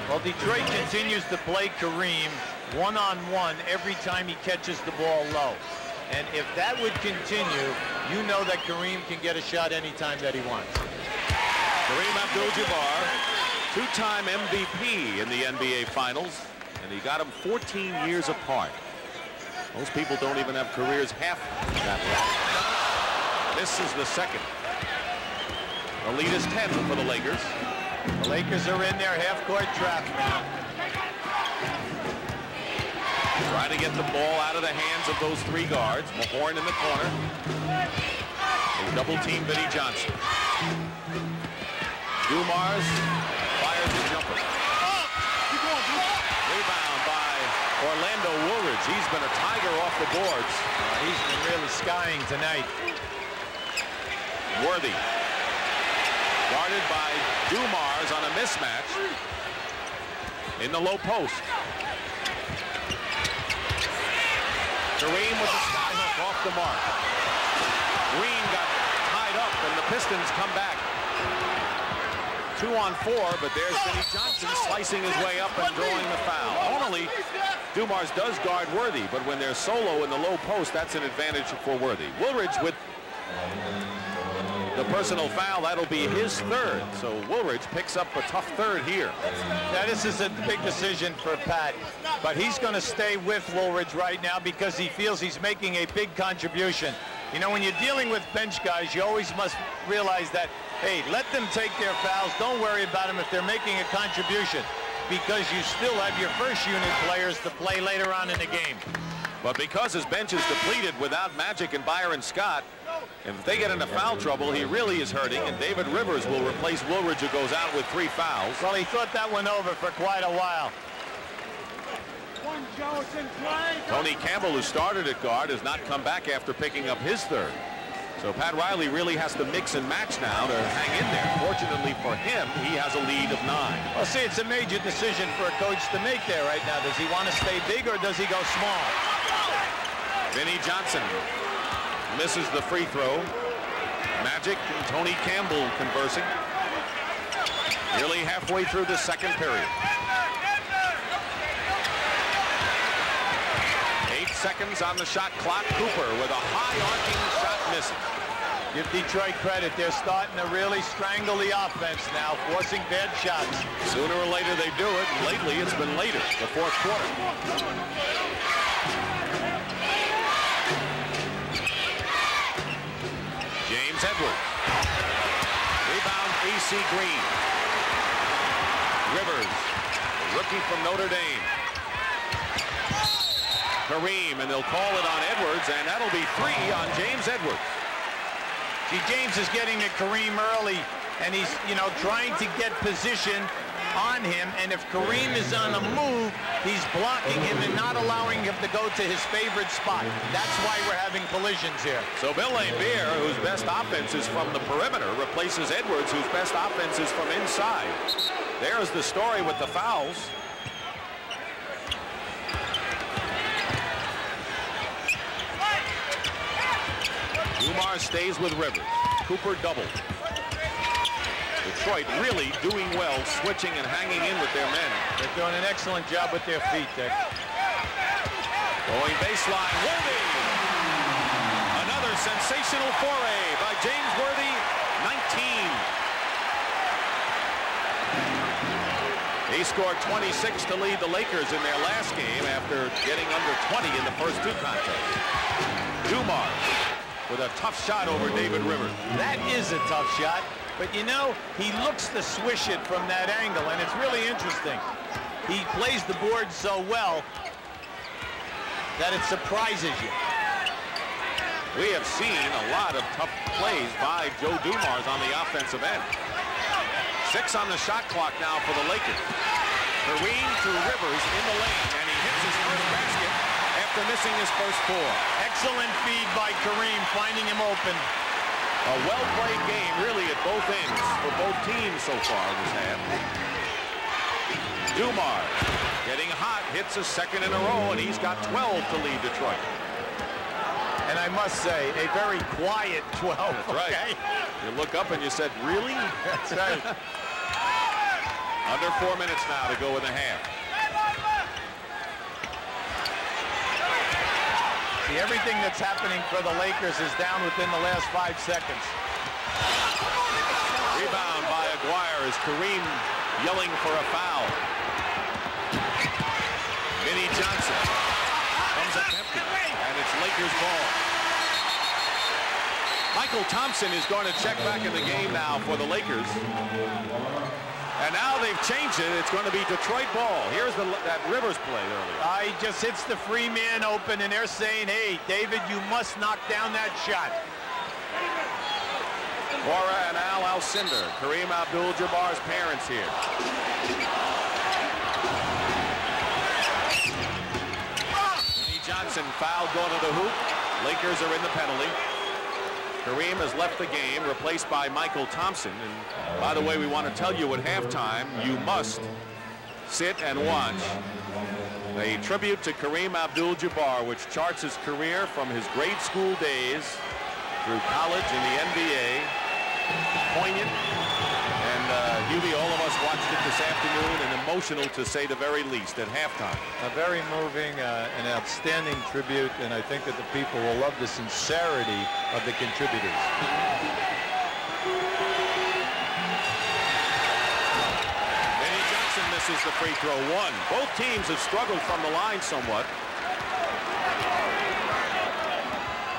Well, Detroit continues to play Kareem one-on-one every time he catches the ball low. And if that would continue, you know that Kareem can get a shot anytime that he wants. Kareem Abdul-Jabbar, 2-time MVP in the NBA Finals, and he got them 14 years apart. Most people don't even have careers half that long. This is the second. The lead is 10 for the Lakers. The Lakers are in their half-court trap now. Trying to get the ball out of the hands of those 3 guards. Mahorn in the corner. They double-team Vinnie Johnson. Dumars fires the jumper. Rebound by Orlando Woolridge. He's been a tiger off the boards. He's been really skying tonight. Worthy. Guarded by Dumars on a mismatch. In the low post. Kareem with the skyhook off the mark. Green got tied up, and the Pistons come back. 2 on 4, but there's Vinnie Johnson slicing his way up and drawing the foul. Normally, Dumars does guard Worthy, but when they're solo in the low post, that's an advantage for Worthy. Woolridge with the personal foul. That'll be his third. So Woolridge picks up a tough third here. Now, this is a big decision for Pat, but he's going to stay with Woolridge right now because he feels he's making a big contribution. You know, when you're dealing with bench guys, you always must realize that, hey, let them take their fouls. Don't worry about them if they're making a contribution, because you still have your first unit players to play later on in the game. But because his bench is depleted without Magic and Byron Scott, if they get into foul trouble, he really is hurting, and David Rivers will replace Woolridge, who goes out with 3 fouls. Well, he thought that went over for quite a while. Tony Campbell, who started at guard, has not come back after picking up his third. So Pat Riley really has to mix and match now to hang in there. Fortunately for him, he has a lead of 9. Well, see, it's a major decision for a coach to make there right now. Does he want to stay big or does he go small? Vinnie Johnson misses the free throw. Magic and Tony Campbell conversing. Nearly halfway through the second period. 8 seconds on the shot clock. Cooper with a high arcing shot missing. Give Detroit credit. They're starting to really strangle the offense now, forcing bad shots. Sooner or later they do it. Lately it's been later, the fourth quarter. James Edwards. Rebound AC Green. Rivers, the rookie from Notre Dame. Kareem, and they'll call it on Edwards, and that'll be 3 on James Edwards. See, James is getting to Kareem early, and he's, you know, trying to get position on him, and if Kareem is on the move, he's blocking him and not allowing him to go to his favorite spot. That's why we're having collisions here. So Bill Laimbeer, whose best offense is from the perimeter, replaces Edwards, whose best offense is from inside. There's the story with the fouls. Dumars stays with Rivers. Cooper doubled. Detroit really doing well, switching and hanging in with their men. They're doing an excellent job with their feet, Dick. Going baseline, Worthy. Another sensational foray by James Worthy, 19. He scored 26 to lead the Lakers in their last game after getting under 20 in the first 2 contests. Dumars with a tough shot over David Rivers. That is a tough shot, but you know, he looks to swish it from that angle, and it's really interesting. He plays the board so well that it surprises you. We have seen a lot of tough plays by Joe Dumars on the offensive end. 6 on the shot clock now for the Lakers. Kareem to Rivers in the lane, and he hits his first basket after missing his first 4. Excellent feed by Kareem, finding him open. A well-played game, really, at both ends for both teams so far this half. Dumars getting hot, hits a second in a row, and he's got 12 to lead Detroit. And I must say, a very quiet 12. That's right. Okay? You look up and you said, really? That's right. Under 4 minutes now to go in the half. See, everything that's happening for the Lakers is down within the last 5 seconds. Rebound by Aguirre as Kareem yelling for a foul. Vinnie Johnson comes up empty, and it's Lakers ball. Michael Thompson is going to check back in the game now for the Lakers. And now they've changed it. It's going to be Detroit ball. Here's that Rivers play earlier. He just hits the free man open, and they're saying, hey, David, you must knock down that shot. Cora and Al Alcindor, Kareem Abdul-Jabbar's parents here. Vinnie Johnson fouled going to the hoop. Lakers are in the penalty. Kareem has left the game, replaced by Michael Thompson. And by the way, we want to tell you at halftime, you must sit and watch a tribute to Kareem Abdul-Jabbar, which charts his career from his grade school days through college and the NBA. Poignant. And Hubie, all of us watched it this afternoon, and emotional to say the very least at halftime. A very moving, an outstanding tribute, and I think that the people will love the sincerity of the contributors. Vinnie Johnson misses the free throw. One. Both teams have struggled from the line somewhat.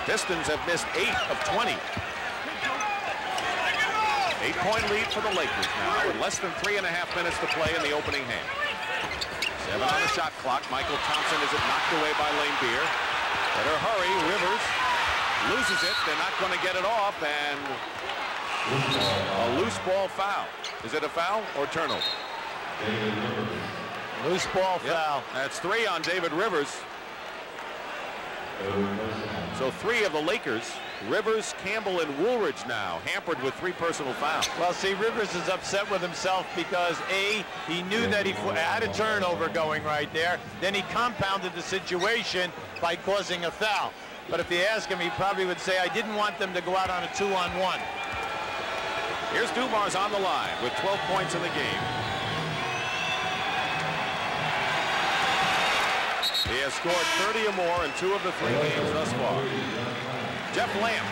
Pistons have missed 8 of 20. 8-point lead for the Lakers now with less than 3.5 minutes to play in the opening half. 7 on the shot clock. Michael Thompson is knocked away by Lane Beer. Better hurry. Rivers loses it. They're not going to get it off, and a loose ball foul. Is it a foul or turnover? Loose ball foul. That's 3 on David Rivers. So 3 of the Lakers, Rivers, Campbell, and Woolridge now hampered with 3 personal fouls. Well, see, Rivers is upset with himself because, A, he knew that he had a turnover going right there. Then he compounded the situation by causing a foul. But if you ask him, he probably would say, I didn't want them to go out on a 2-on-1. Here's Dumars on the line with 12 points in the game. He has scored 30 or more in 2 of the 3 games thus far. Jeff Lamp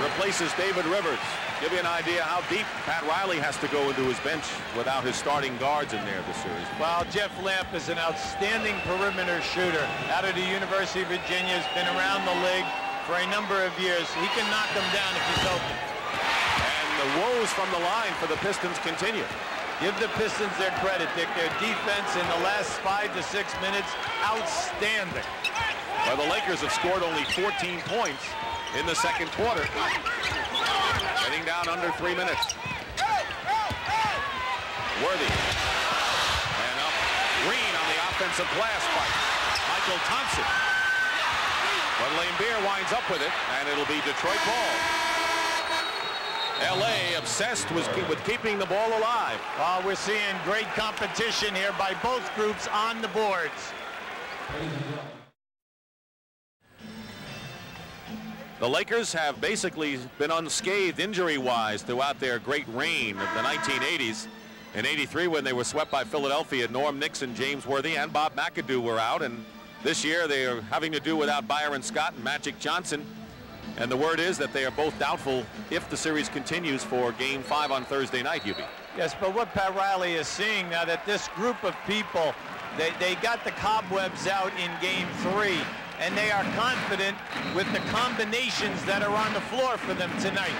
replaces David Rivers. Give you an idea how deep Pat Riley has to go into his bench without his starting guards in there this series. Well, Jeff Lamp is an outstanding perimeter shooter out of the University of Virginia. Has been around the league for a number of years. He can knock them down if he's open. And the woes from the line for the Pistons continue. Give the Pistons their credit. Their defense in the last 5 to 6 minutes, outstanding. Well, the Lakers have scored only 14 points in the second quarter. Getting down under 3 minutes. Worthy. And up. Green on the offensive glass fight. Michael Thompson. But Lane Beer winds up with it, and it'll be Detroit ball. L.A. obsessed with keeping the ball alive. We're seeing great competition here by both groups on the boards. The Lakers have basically been unscathed injury-wise throughout their great reign of the 1980s. In '83, when they were swept by Philadelphia, Norm Nixon, James Worthy, and Bob McAdoo were out. And this year, they are having to do without Byron Scott and Magic Johnson. And the word is that they are both doubtful if the series continues for Game 5 on Thursday night, Hubie. Yes, but what Pat Riley is seeing now that this group of people, they got the cobwebs out in Game 3, and they are confident with the combinations that are on the floor for them tonight.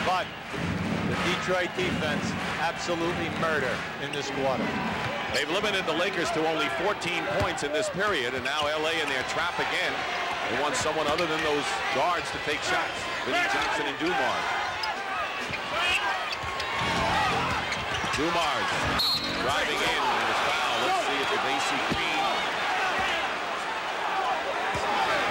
But the Detroit defense, absolutely murder in this quarter. They've limited the Lakers to only 14 points in this period, and now L.A. in their trap again. They want someone other than those guards to take shots. Vinnie Johnson and Dumars. Dumars driving in and his foul. Let's see if it's AC Green.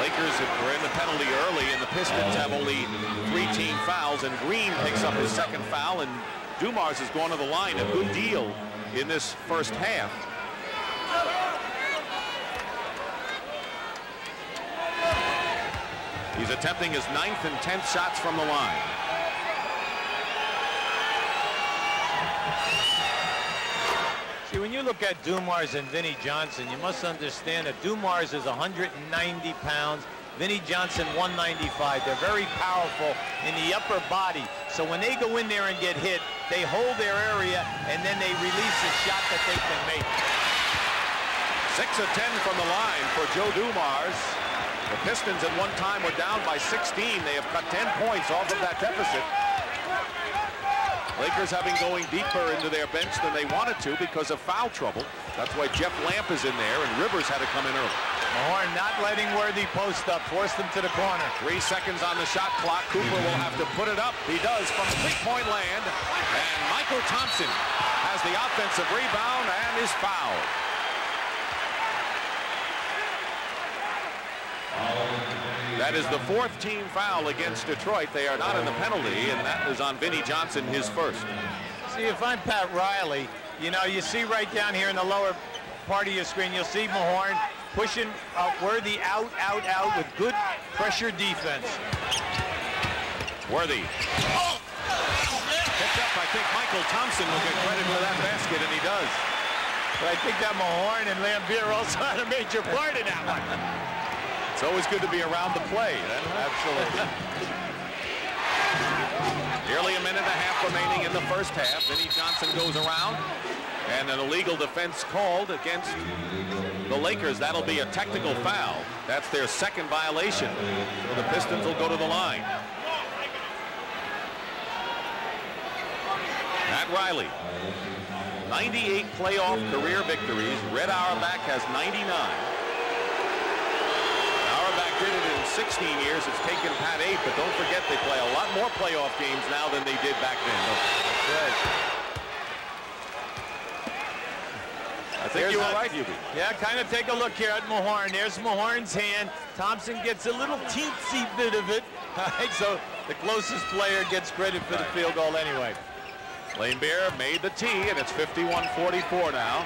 Lakers were in the penalty early, and the Pistons have only 3 team fouls, and Green picks up his second foul, and Dumars has gone to the line a good deal in this first half. He's attempting his 9th and 10th shots from the line. See, when you look at Dumars and Vinnie Johnson, you must understand that Dumars is 190 pounds, Vinnie Johnson 195. They're very powerful in the upper body. So when they go in there and get hit, they hold their area, and then they release a shot that they can make. 6 of 10 from the line for Joe Dumars. The Pistons at one time were down by 16. They have cut 10 points off of that deficit. Lakers having going deeper into their bench than they wanted to because of foul trouble. That's why Jeff Lamp is in there, and Rivers had to come in early. Mahorn not letting Worthy post up, forced him to the corner. 3 seconds on the shot clock. Cooper will have to put it up. He does from 3-point land. And Michael Thompson has the offensive rebound and is fouled. That is the 4th team foul against Detroit. They are not in the penalty, and that is on Vinnie Johnson, his first. See, if I'm Pat Riley, you know, you see right down here in the lower part of your screen, you'll see Mahorn pushing Worthy out with good pressure defense. Worthy. Oh! Picked up, I think Michael Thompson will get credit for that basket, and he does. But I think that Mahorn and Lambier also had a major part in that one. It's always good to be around the play. Absolutely. Nearly a minute and a half remaining in the first half. Vinnie Johnson goes around, and an illegal defense called against the Lakers. That'll be a technical foul. That's their second violation. So the Pistons will go to the line. Pat Riley, 98 playoff career victories. Red Auerbach has 99. Auerbach did it in 16 years. It's taken Pat 8, but don't forget they play a lot more playoff games now than they did back then. Right. I think you were right, Hubie. Yeah, kind of take a look here at Mahorn. There's Mahorn's hand. Thompson gets a little teensy bit of it. All right, so the closest player gets credit for the field goal anyway. Lambier made the tee, and it's 51-44 now.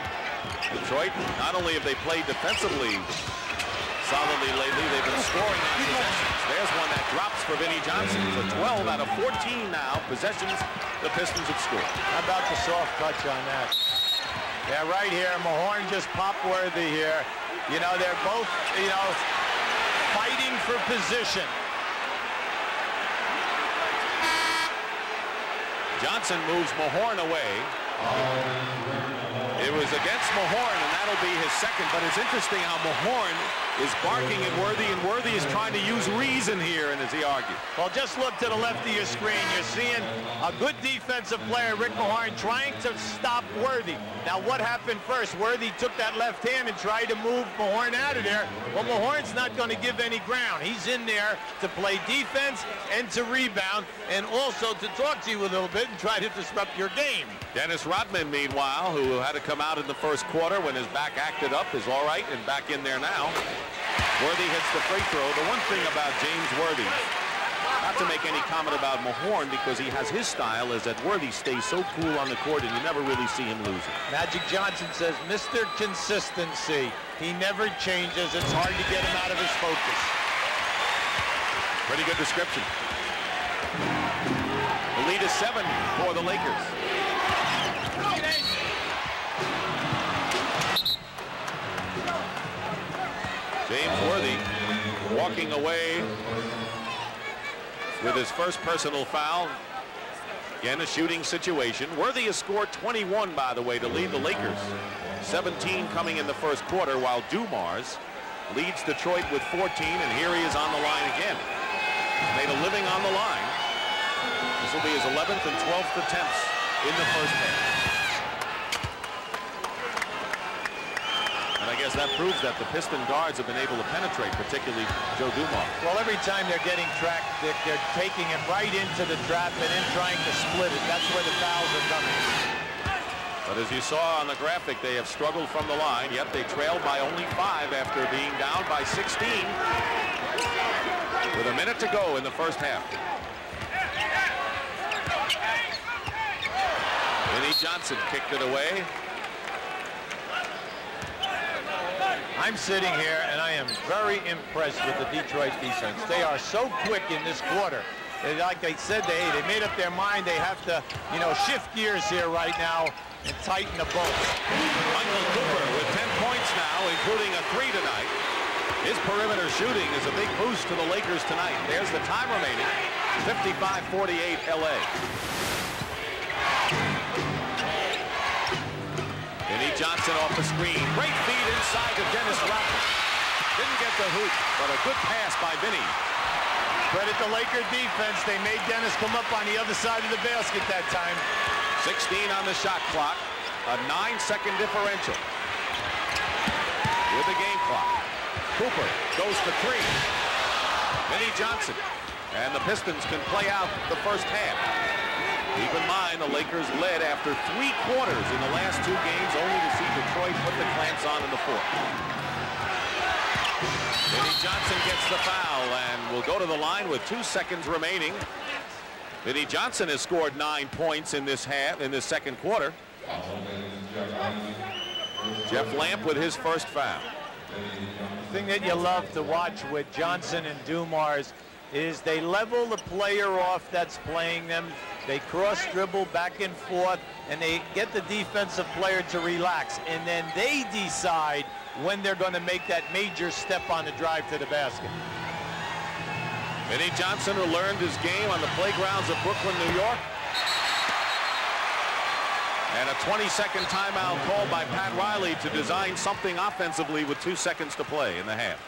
Detroit, not only have they played defensively solidly lately, they've been scoring on possessions. There's one that drops for Vinnie Johnson. So 12 out of 14 now possessions the Pistons have scored. How about the soft touch on that? Yeah, right here, Mahorn just popped Worthy here. You know, they're both, you know, fighting for position. Johnson moves Mahorn away. It was against Mahorn, and that'll be his second, but it's interesting how Mahorn is barking at Worthy, and Worthy is trying to use reason here, and as he argued. Well, just look to the left of your screen. You're seeing a good defensive player, Rick Mahorn, trying to stop Worthy. Now, what happened first? Worthy took that left hand and tried to move Mahorn out of there. Well, Mahorn's not going to give any ground. He's in there to play defense and to rebound, and also to talk to you a little bit and try to disrupt your game. Dennis Rodman, meanwhile, who had to come out in the first quarter when his back acted up, is all right and back in there now. Worthy hits the free throw. The one thing about James Worthy, not to make any comment about Mahorn because he has his style, is that Worthy stays so cool on the court and you never really see him losing. Magic Johnson says, Mr. Consistency. He never changes. It's hard to get him out of his focus. Pretty good description. The lead is 7 for the Lakers. James Worthy walking away with his first personal foul. Again, a shooting situation. Worthy has scored 21, by the way, to lead the Lakers. 17 coming in the first quarter, while Dumars leads Detroit with 14, and here he is on the line again. Made a living on the line. This will be his 11th and 12th attempts in the first half. And I guess that proves that the Piston guards have been able to penetrate, particularly Joe Dumars. Well, every time they're getting tracked, they're taking it right into the trap and then trying to split it. That's where the fouls are coming. But as you saw on the graphic, they have struggled from the line, yet they trailed by only 5 after being down by 16 with a minute to go in the first half. Vinnie Johnson kicked it away. I'm sitting here and I am very impressed with the Detroit defense. They are so quick in this quarter. Like they said, they made up their mind. They have to, you know, shift gears here right now and tighten the bolts. Michael Cooper with 10 points now, including a 3 tonight. His perimeter shooting is a big boost to the Lakers tonight. There's the time remaining. 55-48 LA. Vinnie Johnson off the screen. Great feed inside to Dennis Rodman. Didn't get the hoop, but a good pass by Vinnie. Credit the Laker defense. They made Dennis come up on the other side of the basket that time. 16 on the shot clock. A 9-second differential. With the game clock. Cooper goes for 3. Vinnie Johnson. And the Pistons can play out the first half. Keep in mind, the Lakers led after 3 quarters in the last 2 games, only to see Detroit put the clamps on in the 4th. Vinnie Johnson gets the foul and will go to the line with 2 seconds remaining. Vinnie Johnson has scored 9 points in this second quarter. Jeff Lamp with his first foul. The thing that you love to watch with Johnson and Dumars is they level the player off that's playing them. They cross dribble back and forth, and they get the defensive player to relax. And then they decide when they're going to make that major step on the drive to the basket. Vinnie Johnson, who learned his game on the playgrounds of Brooklyn, New York. And a 20-second timeout called by Pat Riley to design something offensively with 2 seconds to play in the half.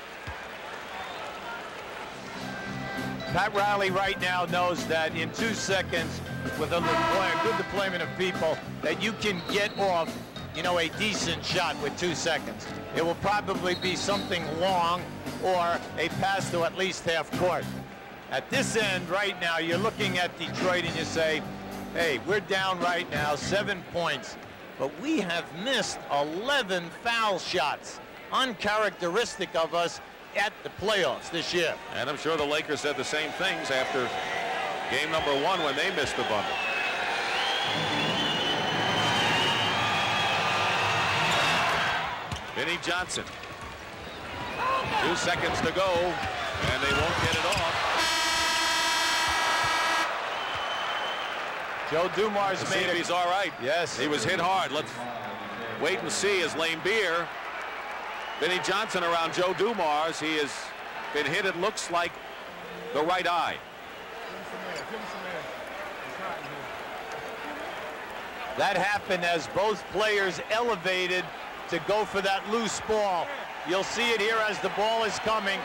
Pat Riley right now knows that in 2 seconds, with a good deployment of people, that you can get off, you know, a decent shot with 2 seconds. It will probably be something long or a pass to at least half court. At this end right now, you're looking at Detroit and you say, hey, we're down right now, 7 points, but we have missed 11 foul shots, uncharacteristic of us at the playoffs this year. And I'm sure the Lakers said the same things after game number 1 when they missed the bubble. Vinnie Johnson. 2 seconds to go, and they won't get it off. Joe Dumars See if he's all right. Yes. He was hit hard. Let's wait and see as Lane Beer. Vinnie Johnson around Joe Dumars. He has been hit, it looks like, the right eye. That happened as both players elevated to go for that loose ball. You'll see it here as the ball is coming.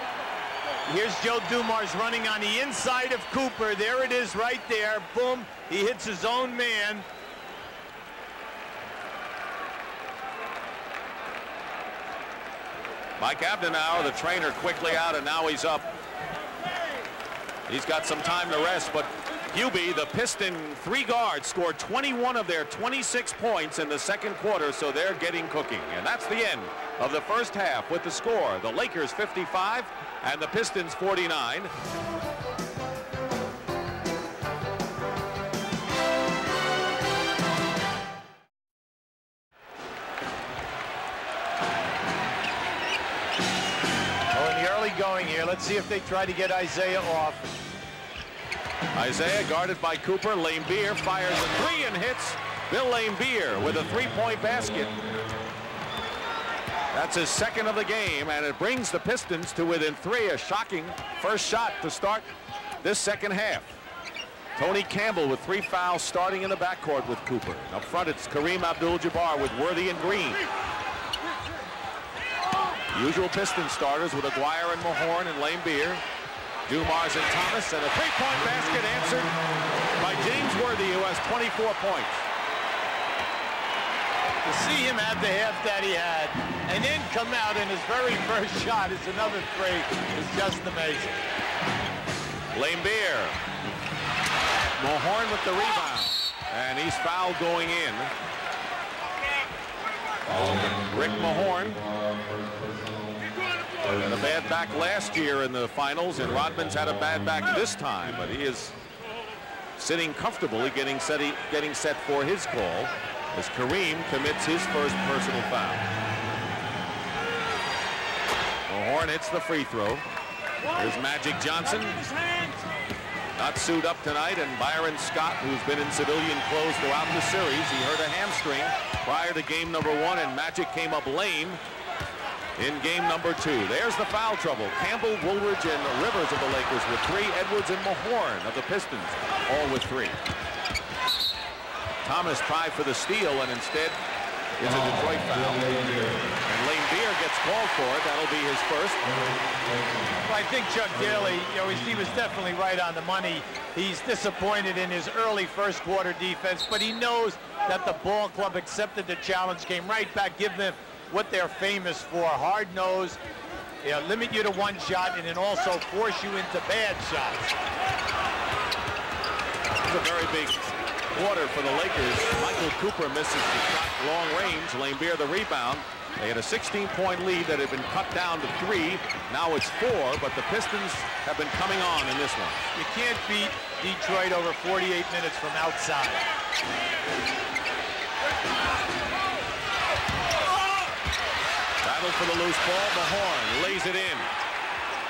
Here's Joe Dumars running on the inside of Cooper. There it is right there. Boom. He hits his own man. Mike Abdenauer, the trainer, quickly out, and now he's up. He's got some time to rest, but Hubie, the Piston 3 guards, scored 21 of their 26 points in the second quarter, so they're getting cooking. And that's the end of the first half with the score. The Lakers 55 and the Pistons 49. Going here. Let's see if they try to get Isaiah off. Isaiah guarded by Cooper. Lane Beer fires a 3 and hits Bill Lane Beer with a 3-point basket. That's his second of the game, and it brings the Pistons to within 3. A shocking first shot to start this second half. Tony Campbell with 3 fouls starting in the backcourt with Cooper. Up front, it's Kareem Abdul-Jabbar with Worthy and Green. Usual Piston starters with Aguirre and Mahorn and Lane Beer. Dumars and Thomas, and a 3-point basket answered by James Worthy, who has 24 points. To see him have the half that he had and then come out in his very first shot is another 3 is just amazing. Lane Beer. Mahorn with the rebound, and he's fouled going in. Rick Mahorn. Had a bad back last year in the finals, and Rodman's had a bad back this time, but he is sitting comfortably, getting set for his call as Kareem commits his first personal foul. Mahorn hits the free throw. There's Magic Johnson. Not suited up tonight, and Byron Scott, who's been in civilian clothes throughout the series. He hurt a hamstring prior to game number 1, and Magic came up lame in game number 2. There's the foul trouble. Campbell, Woolridge, and Rivers of the Lakers with 3. Edwards and Mahorn of the Pistons all with 3. Thomas tried for the steal, and instead it's a Detroit foul. And Lane Beer gets called for it. That'll be his first. Well, I think Chuck Daly, he was definitely right on the money. He's disappointed in his early first quarter defense, but he knows that the ball club accepted the challenge, came right back, give them what they're famous for, hard-nosed, limit you to 1 shot, and then also force you into bad shots. It's a very big quarter for the Lakers. Michael Cooper misses the shot long range. Lane Beer the rebound. They had a 16-point lead that had been cut down to 3. Now it's 4, but the Pistons have been coming on in this one. You can't beat Detroit over 48 minutes from outside. Battle for the loose ball. Mahorn lays it in.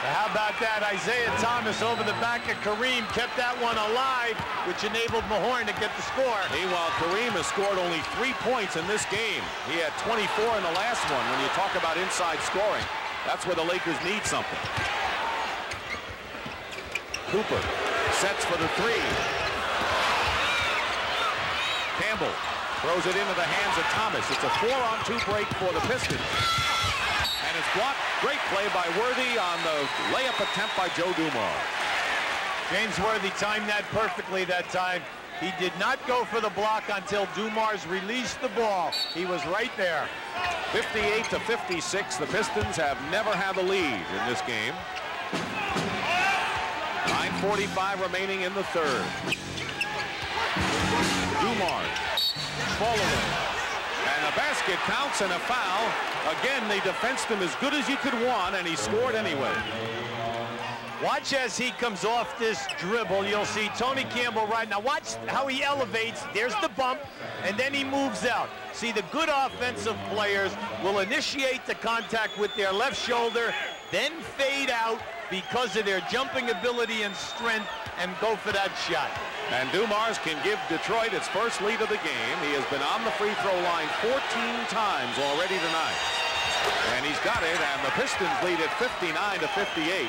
How about that? Isaiah Thomas over the back of Kareem kept that one alive, which enabled Mahorn to get the score. Meanwhile, Kareem has scored only 3 points in this game. He had 24 in the last one. When you talk about inside scoring, that's where the Lakers need something. Cooper sets for the 3. Campbell throws it into the hands of Thomas. It's a 4-on-2 break for the Pistons. And it's blocked. Great play by Worthy on the layup attempt by Joe Dumars. James Worthy timed that perfectly that time. He did not go for the block until Dumars released the ball. He was right there. 58-56. The Pistons have never had the lead in this game. 9:45 remaining in the third. Dumars, following. And the basket counts and a foul. Again, they defensed him as good as you could want, and he scored anyway. Watch as he comes off this dribble. You'll see Tony Campbell right now. Watch how he elevates. There's the bump, and then he moves out. See, the good offensive players will initiate the contact with their left shoulder, then fade out because of their jumping ability and strength, and go for that shot. And Dumars can give Detroit its first lead of the game. He has been on the free throw line 14 times already tonight. And he's got it, and the Pistons lead at 59-58.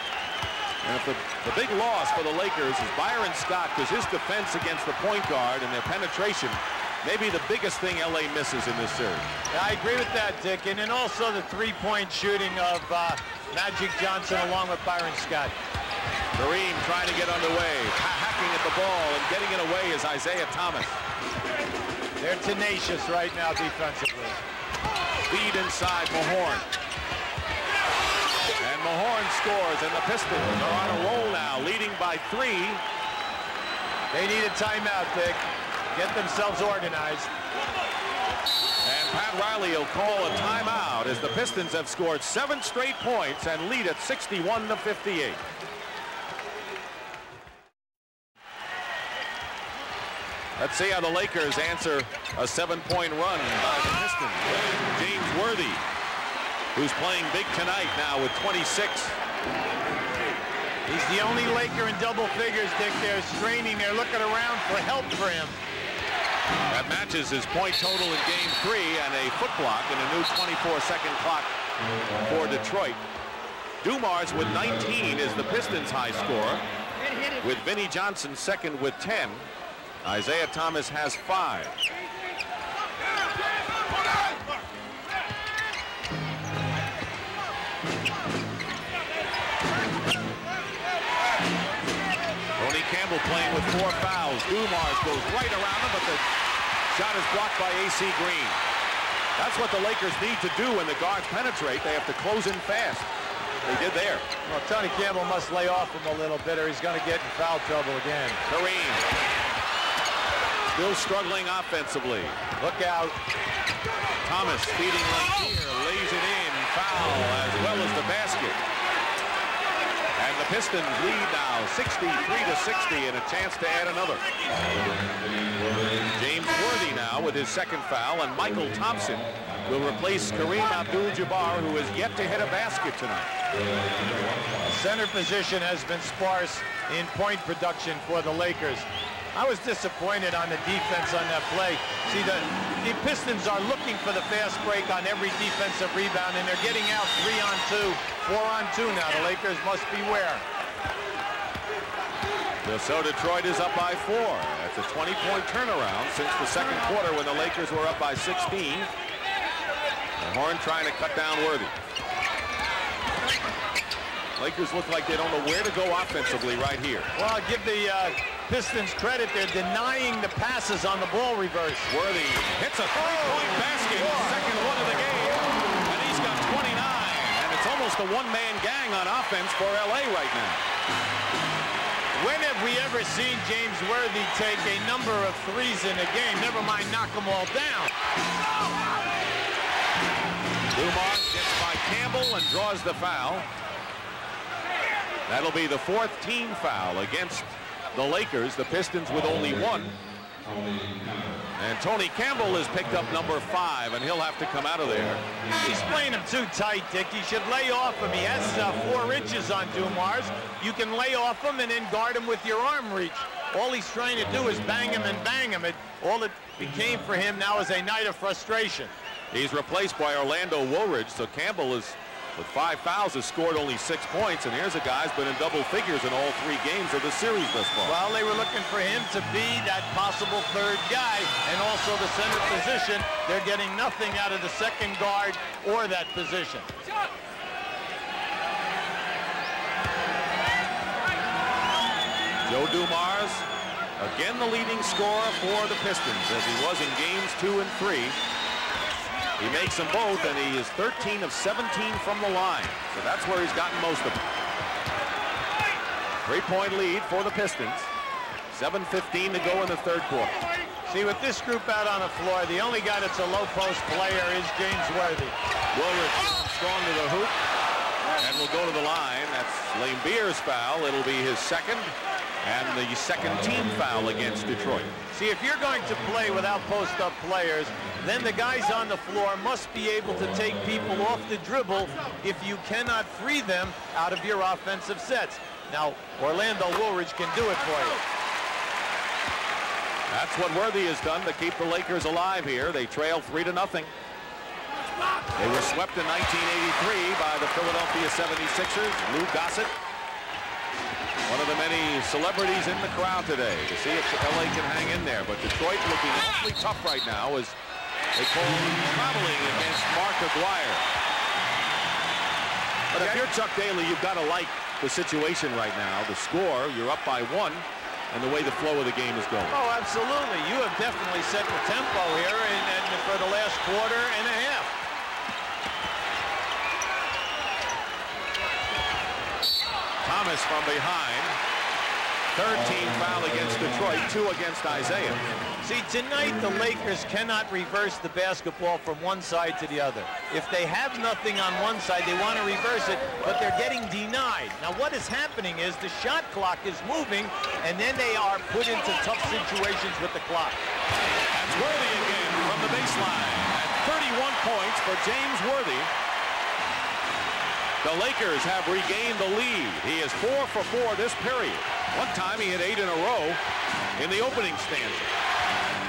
And if the big loss for the Lakers is Byron Scott, because his defense against the point guard and their penetration may be the biggest thing LA misses in this series. Yeah, I agree with that, Dick. And then also the three-point shooting of Magic Johnson along with Byron Scott. Kareem trying to get underway, hacking at the ball, and getting it away is Isaiah Thomas. They're tenacious right now defensively. Feed inside Mahorn. And Mahorn scores, and the Pistons are on a roll now, leading by 3. They need a timeout, Dick. Get themselves organized. And Pat Riley will call a timeout as the Pistons have scored 7 straight points and lead at 61-58. Let's see how the Lakers answer a 7-point run by the Pistons. James Worthy, who's playing big tonight now with 26. He's the only Laker in double figures, Dick. They're straining. They're looking around for help for him. That matches his point total in Game 3 and a foot block and a new 24-second clock for Detroit. Dumars with 19 is the Pistons' high scorer, with Vinnie Johnson second with 10. Isaiah Thomas has 5. Tony Campbell playing with 4 fouls. Dumars goes right around him, but the shot is blocked by A.C. Green. That's what the Lakers need to do when the guards penetrate. They have to close in fast. They did there. Well, Tony Campbell must lay off him a little bit or he's going to get in foul trouble again. Kareem. Still struggling offensively. Look out. Thomas feeding Lancier, lays it in, foul as well as the basket. And the Pistons lead now 63-60 and a chance to add another. James Worthy now with his second foul, and Michael Thompson will replace Kareem Abdul-Jabbar, who has yet to hit a basket tonight. Center position has been sparse in point production for the Lakers. I was disappointed on the defense on that play. See, the Pistons are looking for the fast break on every defensive rebound, and they're getting out 3-on-2, 4-on-2 now. The Lakers must beware. So Detroit is up by 4. That's a 20-point turnaround since the second quarter when the Lakers were up by 16. Horn trying to cut down Worthy. Lakers look like they don't know where to go offensively right here. Well, I'll give the Pistons credit. They're denying the passes on the ball reverse. Worthy hits a 3-point basket, second one of the game, and he's got 29. And it's almost a one-man gang on offense for LA right now. When have we ever seen James Worthy take a number of threes in a game? Never mind knock them all down. Dumars gets by Campbell and draws the foul. That'll be the 4th team foul against the Lakers. The Pistons with only 1. And Tony Campbell has picked up number 5, and he'll have to come out of there. He's playing him too tight, Dick. He should lay off him. He has 4 inches on Dumars. You can lay off him and then guard him with your arm reach. All he's trying to do is bang him and bang him. All it became for him now is a night of frustration. He's replaced by Orlando Woolridge, so Campbell is, with 5 fouls, has scored only 6 points, and here's a guy who's been in double figures in all 3 games of the series thus far. Well, they were looking for him to be that possible 3rd guy, and also the center position. They're getting nothing out of the 2nd guard or that position. Joe Dumars, again the leading scorer for the Pistons, as he was in games 2 and 3. He makes them both, and he is 13 of 17 from the line. So that's where he's gotten most of them. 3-point lead for the Pistons. 7:15 to go in the 3rd quarter. See, with this group out on the floor, the only guy that's a low post player is James Worthy. Woolridge strong to the hoop and will go to the line. That's Lane Beer's foul. It'll be his 2nd. And the 2nd team foul against Detroit. See, if you're going to play without post-up players, then the guys on the floor must be able to take people off the dribble if you cannot free them out of your offensive sets. Now, Orlando Woolridge can do it for you. That's what Worthy has done to keep the Lakers alive here. They trail 3-0. They were swept in 1983 by the Philadelphia 76ers. Lou Gossett, one of the many celebrities in the crowd today, to see if LA can hang in there. But Detroit looking awfully tough right now as they call traveling against Mark Aguirre. But if you're Chuck Daly, you've got to like the situation right now. The score, you're up by 1, and the way the flow of the game is going. Oh, absolutely. You have definitely set the tempo here and for the last quarter and a half. Thomas from behind. 3rd team foul against Detroit, 2 against Isaiah. See, tonight the Lakers cannot reverse the basketball from one side to the other. If they have nothing on one side, they want to reverse it, but they're getting denied. Now, what is happening is the shot clock is moving, and then they are put into tough situations with the clock. That's Worthy again from the baseline. At 31 points for James Worthy. The Lakers have regained the lead. He is 4 for 4 this period. One time he had 8 in a row in the opening stanza.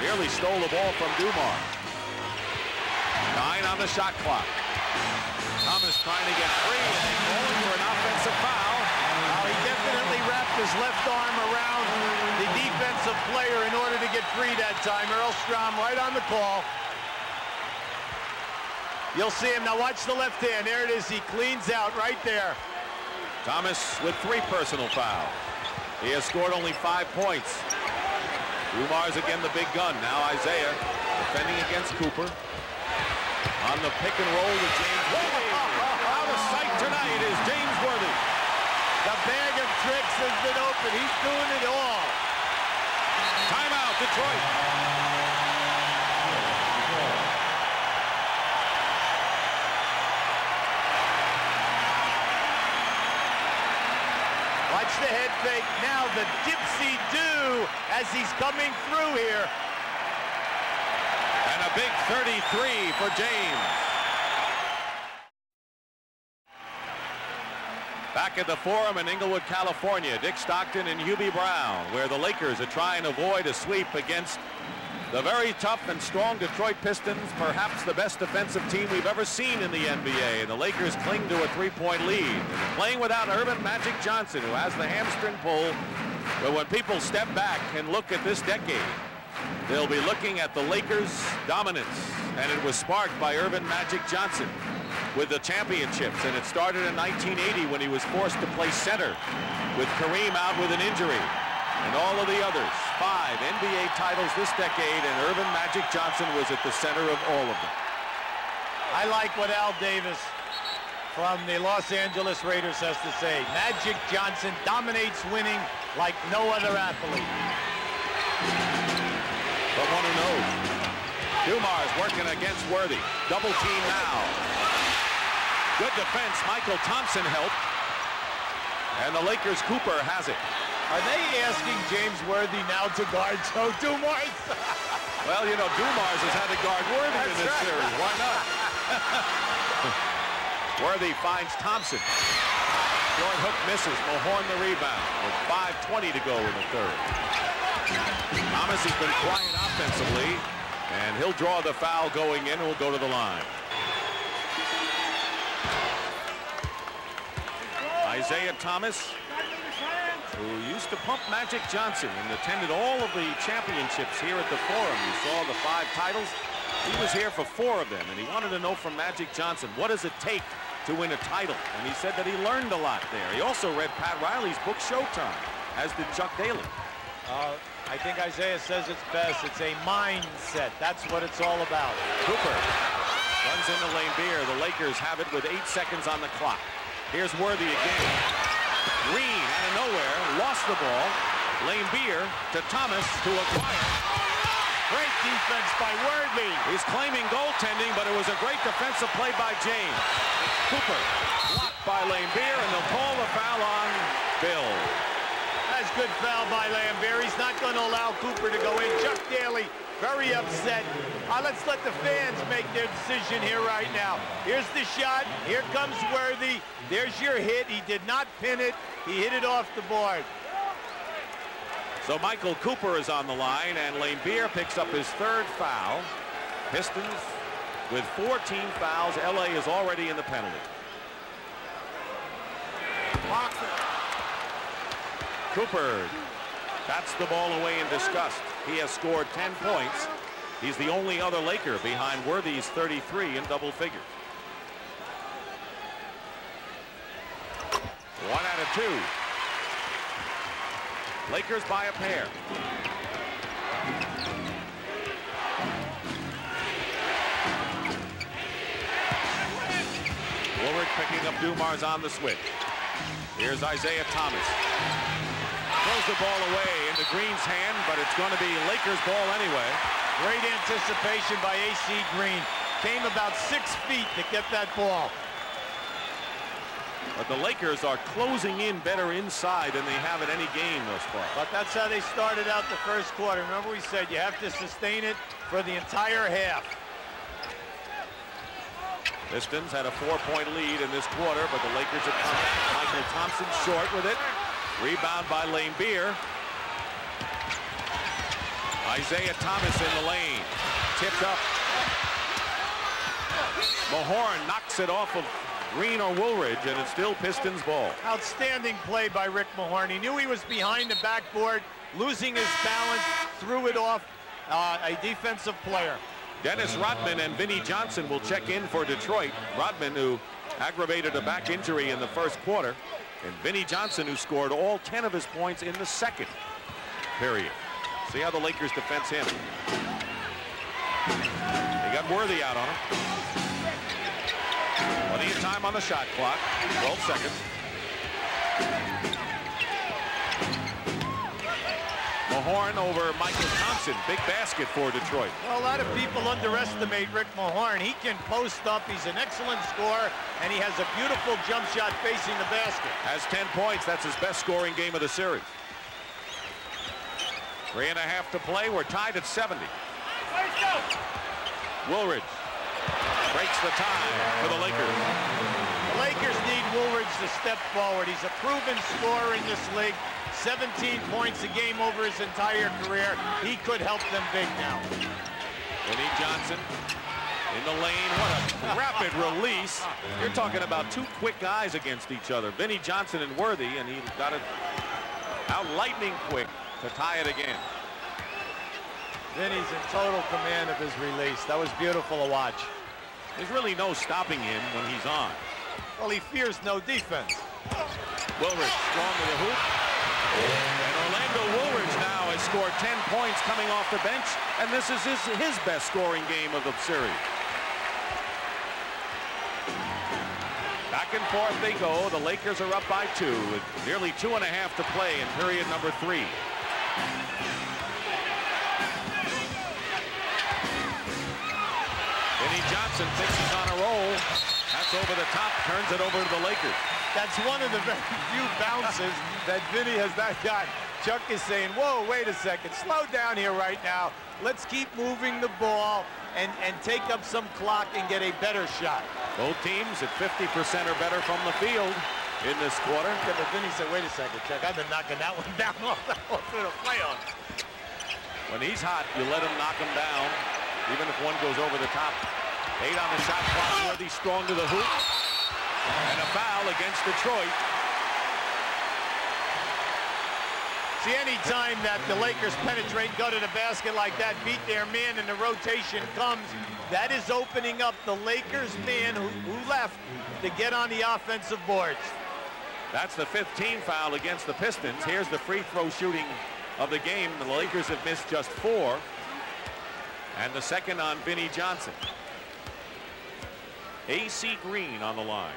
Nearly stole the ball from Dumars. 9 on the shot clock. Thomas trying to get free, and they calling for an offensive foul. He definitely wrapped his left arm around the defensive player in order to get free that time. Earl Strom right on the call. You'll see him. Now watch the left hand. There it is. He cleans out right there. Thomas with 3 personal fouls. He has scored only 5 points. Dumars again the big gun. Now Isaiah defending against Cooper. On the pick and roll with James Worthy. Out of sight tonight is James Worthy. The bag of tricks has been open. He's doing it all. Timeout, Detroit. Watch the head fake. Now the dipsy-do as he's coming through here. And a big 33 for James. Back at the Forum in Inglewood, California, Dick Stockton and Hubie Brown, where the Lakers are trying to avoid a sweep against the very tough and strong Detroit Pistons, perhaps the best defensive team we've ever seen in the NBA. And the Lakers cling to a 3-point lead. And they're playing without Urban Magic Johnson, who has the hamstring pull. But when people step back and look at this decade, they'll be looking at the Lakers' dominance. And it was sparked by Urban Magic Johnson with the championships. And it started in 1980 when he was forced to play center with Kareem out with an injury. And all of the others, 5 NBA titles this decade, and Urban Magic Johnson was at the center of all of them. I like what Al Davis from the Los Angeles Raiders has to say. Magic Johnson dominates winning like no other athlete. But one who knows. Dumars working against Worthy. Double team now. Good defense. Michael Thompson helped. And the Lakers' Cooper has it. Are they asking James Worthy now to guard Joe Dumars? Well, you know, Dumars has had to guard Worthy in this series. Why not? Worthy finds Thompson. Short hook misses. Mahorn the rebound with 5:20 to go in the third. Thomas has been quiet offensively, and he'll draw the foul going in and will go to the line. Isaiah Thomas, who used to pump Magic Johnson and attended all of the championships here at the Forum. You saw the 5 titles. He was here for 4 of them, and he wanted to know from Magic Johnson, what does it take to win a title? And he said that he learned a lot there. He also read Pat Riley's book Showtime, as did Chuck Daly. I think Isaiah says it's best. It's a mindset. That's what it's all about. Cooper runs into Lambeer. The Lakers have it with 8 seconds on the clock. Here's Worthy again. Green out of nowhere, lost the ball. Lambeer to Thomas to acquire. Great defense by Worthy. He's claiming goaltending, but it was a great defensive play by James. Cooper blocked by Lambeer, and they'll call the foul on Bill. That's good foul by Lambeer. He's not going to allow Cooper to go in. Chuck Daly very upset. Let's let the fans make their decision here right now. Here's the shot. Here comes Worthy. There's your hit. He did not pin it. He hit it off the board. So Michael Cooper is on the line, and Lambeer picks up his 3rd foul. Pistons with 14 fouls. LA is already in the penalty. Cooper bats the ball away in disgust. He has scored 10 points. He's the only other Laker behind Worthy's 33 in double figures. 1 out of 2. Lakers by a pair. Woolridge picking up Dumars on the switch. Here's Isaiah Thomas. Throws the ball away into Green's hand, but it's going to be Lakers ball anyway. Great anticipation by A.C. Green. Came about 6 feet to get that ball. But the Lakers are closing in better inside than they have in any game thus far. But that's how they started out the first quarter. Remember we said you have to sustain it for the entire half. Pistons had a 4-point lead in this quarter, but the Lakers have come back. Michael Thompson short with it. Rebound by Lambeer. Isaiah Thomas in the lane. Tipped up. Mahorn knocks it off of Green or Woolridge, and it's still Pistons ball. Outstanding play by Rick Mahorn. He knew he was behind the backboard, losing his balance, threw it off a defensive player. Dennis Rodman and Vinnie Johnson will check in for Detroit. Rodman, who aggravated a back injury in the first quarter, and Vinnie Johnson, who scored all 10 of his points in the second period. See how the Lakers defense him. They got Worthy out on him. Plenty of time on the shot clock. 12 seconds. Mahorn over Michael Thompson. Big basket for Detroit. Well, a lot of people underestimate Rick Mahorn. He can post up. He's an excellent scorer, and he has a beautiful jump shot facing the basket. Has 10 points. That's his best scoring game of the series. 3.5 to play. We're tied at 70. Woolridge breaks the tie for the Lakers. The Lakers need Woolridge to step forward. He's a proven scorer in this league. 17 points a game over his entire career. He could help them big now. Vinnie Johnson in the lane. What a rapid release. You're talking about 2 quick guys against each other. Vinnie Johnson and Worthy, and he got it out lightning quick to tie it again. Vinnie's in total command of his release. That was beautiful to watch. There's really no stopping him when he's on. Well, he fears no defense. Woolridge strong to the hoop. And Orlando Woolridge now has scored 10 points coming off the bench, and this is his best scoring game of the series. Back and forth they go. The Lakers are up by 2 with nearly 2.5 to play in period number 3. Vinnie Johnson thinks he's on a roll, That's over the top, turns it over to the Lakers. That's one of the very few bounces that Vinny has not got. Chuck is saying, whoa, wait a second, slow down here right now. Let's keep moving the ball and take up some clock and get a better shot. Both teams at 50% or better from the field in this quarter. Yeah, but Vinny said, wait a second, Chuck, I've been knocking that one down all through the playoffs. When he's hot, you let him knock him down, even if one goes over the top. 8 on the shot clock, Worthy strong to the hoop. And a foul against Detroit. See, any time that the Lakers penetrate and go to the basket like that, beat their man, and the rotation comes, that is opening up the Lakers man who left to get on the offensive boards. That's the 15th foul against the Pistons. Here's the free throw shooting of the game. The Lakers have missed just 4. And the second on Vinnie Johnson. AC Green on the line.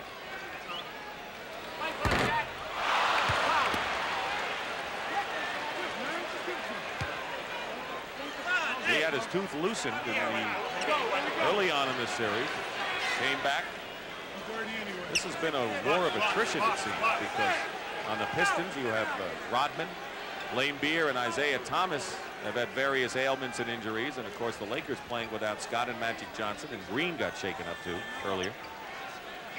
He had his tooth loosened early on in this series. Came back. This has been a war of attrition, it seems, because on the Pistons you have Rodman, Lane Beer, and Isaiah Thomas have had various ailments and injuries, and of course the Lakers playing without Scott and Magic Johnson, and Green got shaken up too earlier.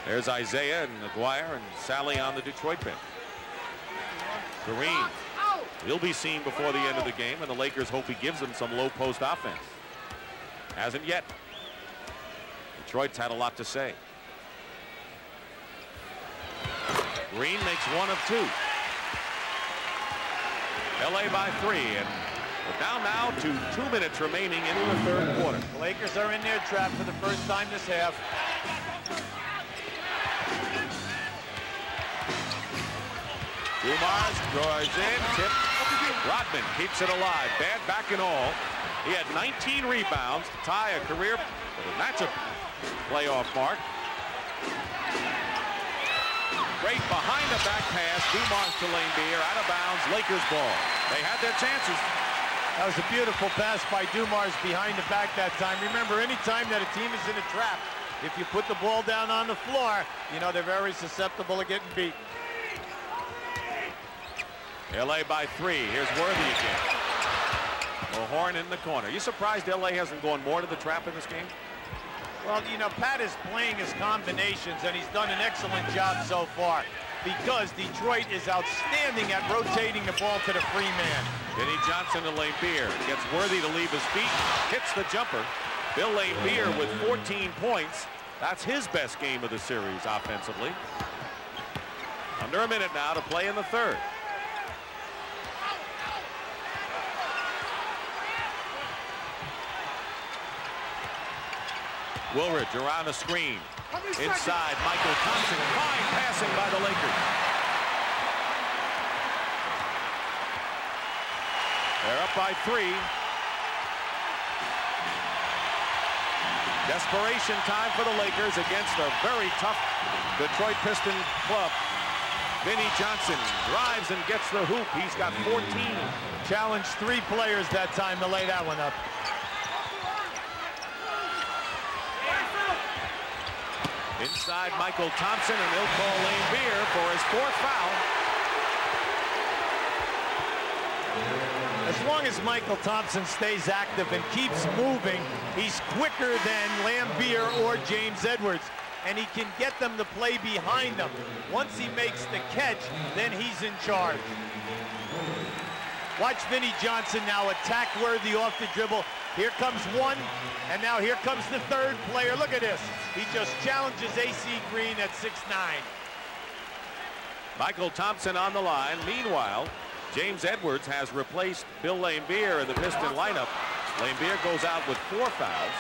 There's Isaiah and McGuire and Sally on the Detroit bench. Green will be seen before the end of the game, and the Lakers hope he gives them some low post offense. Hasn't yet. Detroit's had a lot to say. Green makes 1 of 2. LA by 3, and we're down now to 2 minutes remaining in the third quarter. The Lakers are in their trap for the first time this half. Dumars drives in, tip. Rodman keeps it alive. Bad back and all. He had 19 rebounds to tie a career, matchup playoff mark. Great behind the back pass. Dumars to Lane Beer, out of bounds. Lakers ball. They had their chances. That was a beautiful pass by Dumars behind the back that time. Remember, any time that a team is in a trap, if you put the ball down on the floor, you know they're very susceptible to getting beat. LA by 3. Here's Worthy again. Mahorn in the corner. You surprised LA hasn't gone more to the trap in this game? Well, you know, Pat is playing his combinations, and he's done an excellent job so far, because Detroit is outstanding at rotating the ball to the free man. Vinnie Johnson to Lane Beer. Gets Worthy to leave his feet. Hits the jumper. Bill Lane Beer with 14 points. That's his best game of the series offensively. Under a minute now to play in the third. Woolridge around the screen. Inside, Michael Thompson. Fine passing by the Lakers. They're up by 3. Desperation time for the Lakers against a very tough Detroit Piston club. Vinnie Johnson drives and gets the hoop. He's got 14. Challenged 3 players that time to lay that one up. Inside Michael Thompson, and he'll call Lane Beer for his 4th foul. As long as Michael Thompson stays active and keeps moving, he's quicker than Lambeer or James Edwards, and he can get them to play behind him. Once he makes the catch, then he's in charge. Watch Vinnie Johnson now attack Worthy off the dribble. Here comes one, and now here comes the 3rd player. Look at this. He just challenges AC Green at 6'9". Michael Thompson on the line. Meanwhile, James Edwards has replaced Bill Laimbeer in the Piston lineup. Laimbeer goes out with 4 fouls.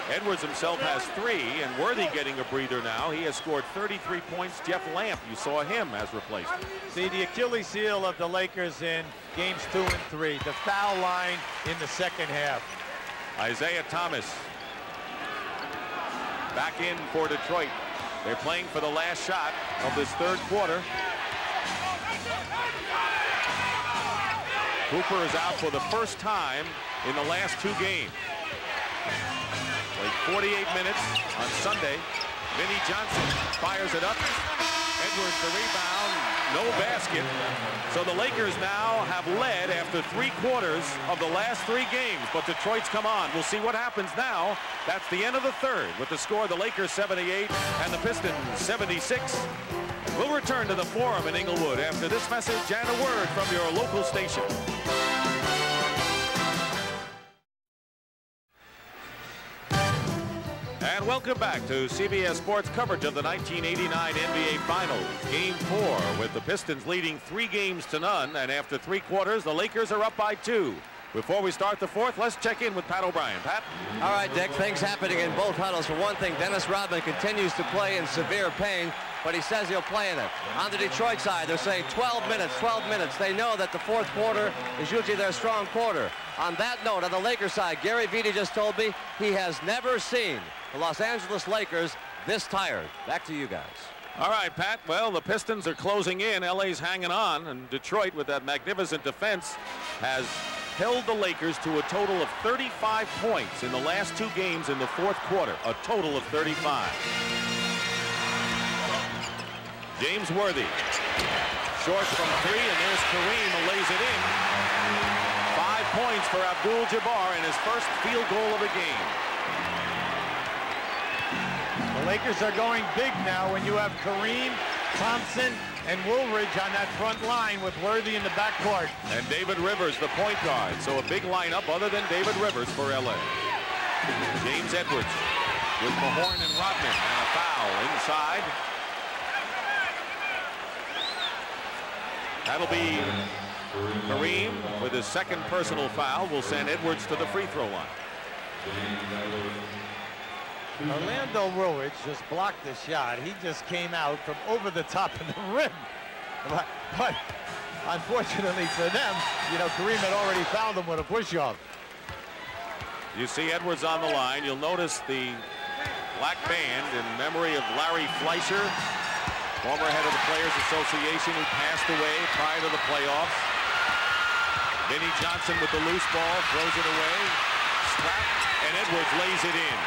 Edwards himself has 3, and Worthy getting a breather now. He has scored 33 points. Jeff Lamp, you saw him as replacement. See, the Achilles heel of the Lakers in games 2 and 3, the foul line in the second half. Isaiah Thomas back in for Detroit. They're playing for the last shot of this third quarter. Cooper is out for the first time in the last 2 games. Played 48 minutes on Sunday. Vinnie Johnson fires it up. Edwards the rebound, no basket. So the Lakers now have led after 3/4 of the last 3 games, but Detroit's come on. We'll see what happens now. That's the end of the third with the score, the Lakers 78 and the Pistons 76. We'll return to the Forum in Inglewood after this message and a word from your local station. And welcome back to CBS Sports coverage of the 1989 NBA Finals. Game 4 with the Pistons leading 3 games to none. And after 3/4, the Lakers are up by 2. Before we start the fourth, let's check in with Pat O'Brien. Pat? All right, Dick, things happening in both huddles. For one thing, Dennis Rodman continues to play in severe pain, but he says he'll play in it. On the Detroit side, they're saying 12 minutes, 12 minutes. They know that the 4th quarter is usually their strong quarter. On that note, on the Lakers side, Gary Vitti just told me he has never seen the Los Angeles Lakers this tired. Back to you guys. All right, Pat. Well, the Pistons are closing in. LA's hanging on, and Detroit, with that magnificent defense, has held the Lakers to a total of 35 points in the last 2 games in the 4th quarter. A total of 35. James Worthy. Short from 3, and there's Kareem who lays it in. 5 points for Abdul-Jabbar in his first field goal of the game. The Lakers are going big now when you have Kareem, Thompson, and Woolridge on that front line with Worthy in the backcourt. And David Rivers, the point guard. So a big lineup other than David Rivers for LA. James Edwards with Mahorn and Rodman, and a foul inside. That'll be Kareem with his second personal foul. Will send Edwards to the free throw line. Orlando Woolridge just blocked the shot. He just came out from over the top of the rim. But unfortunately for them, you know, Kareem had already fouled him with a push-off. You see Edwards on the line. You'll notice the black band in memory of Larry Fleischer, former head of the Players Association, who passed away prior to the playoffs. Vinnie Johnson with the loose ball, throws it away. Strap, and Edwards lays it in.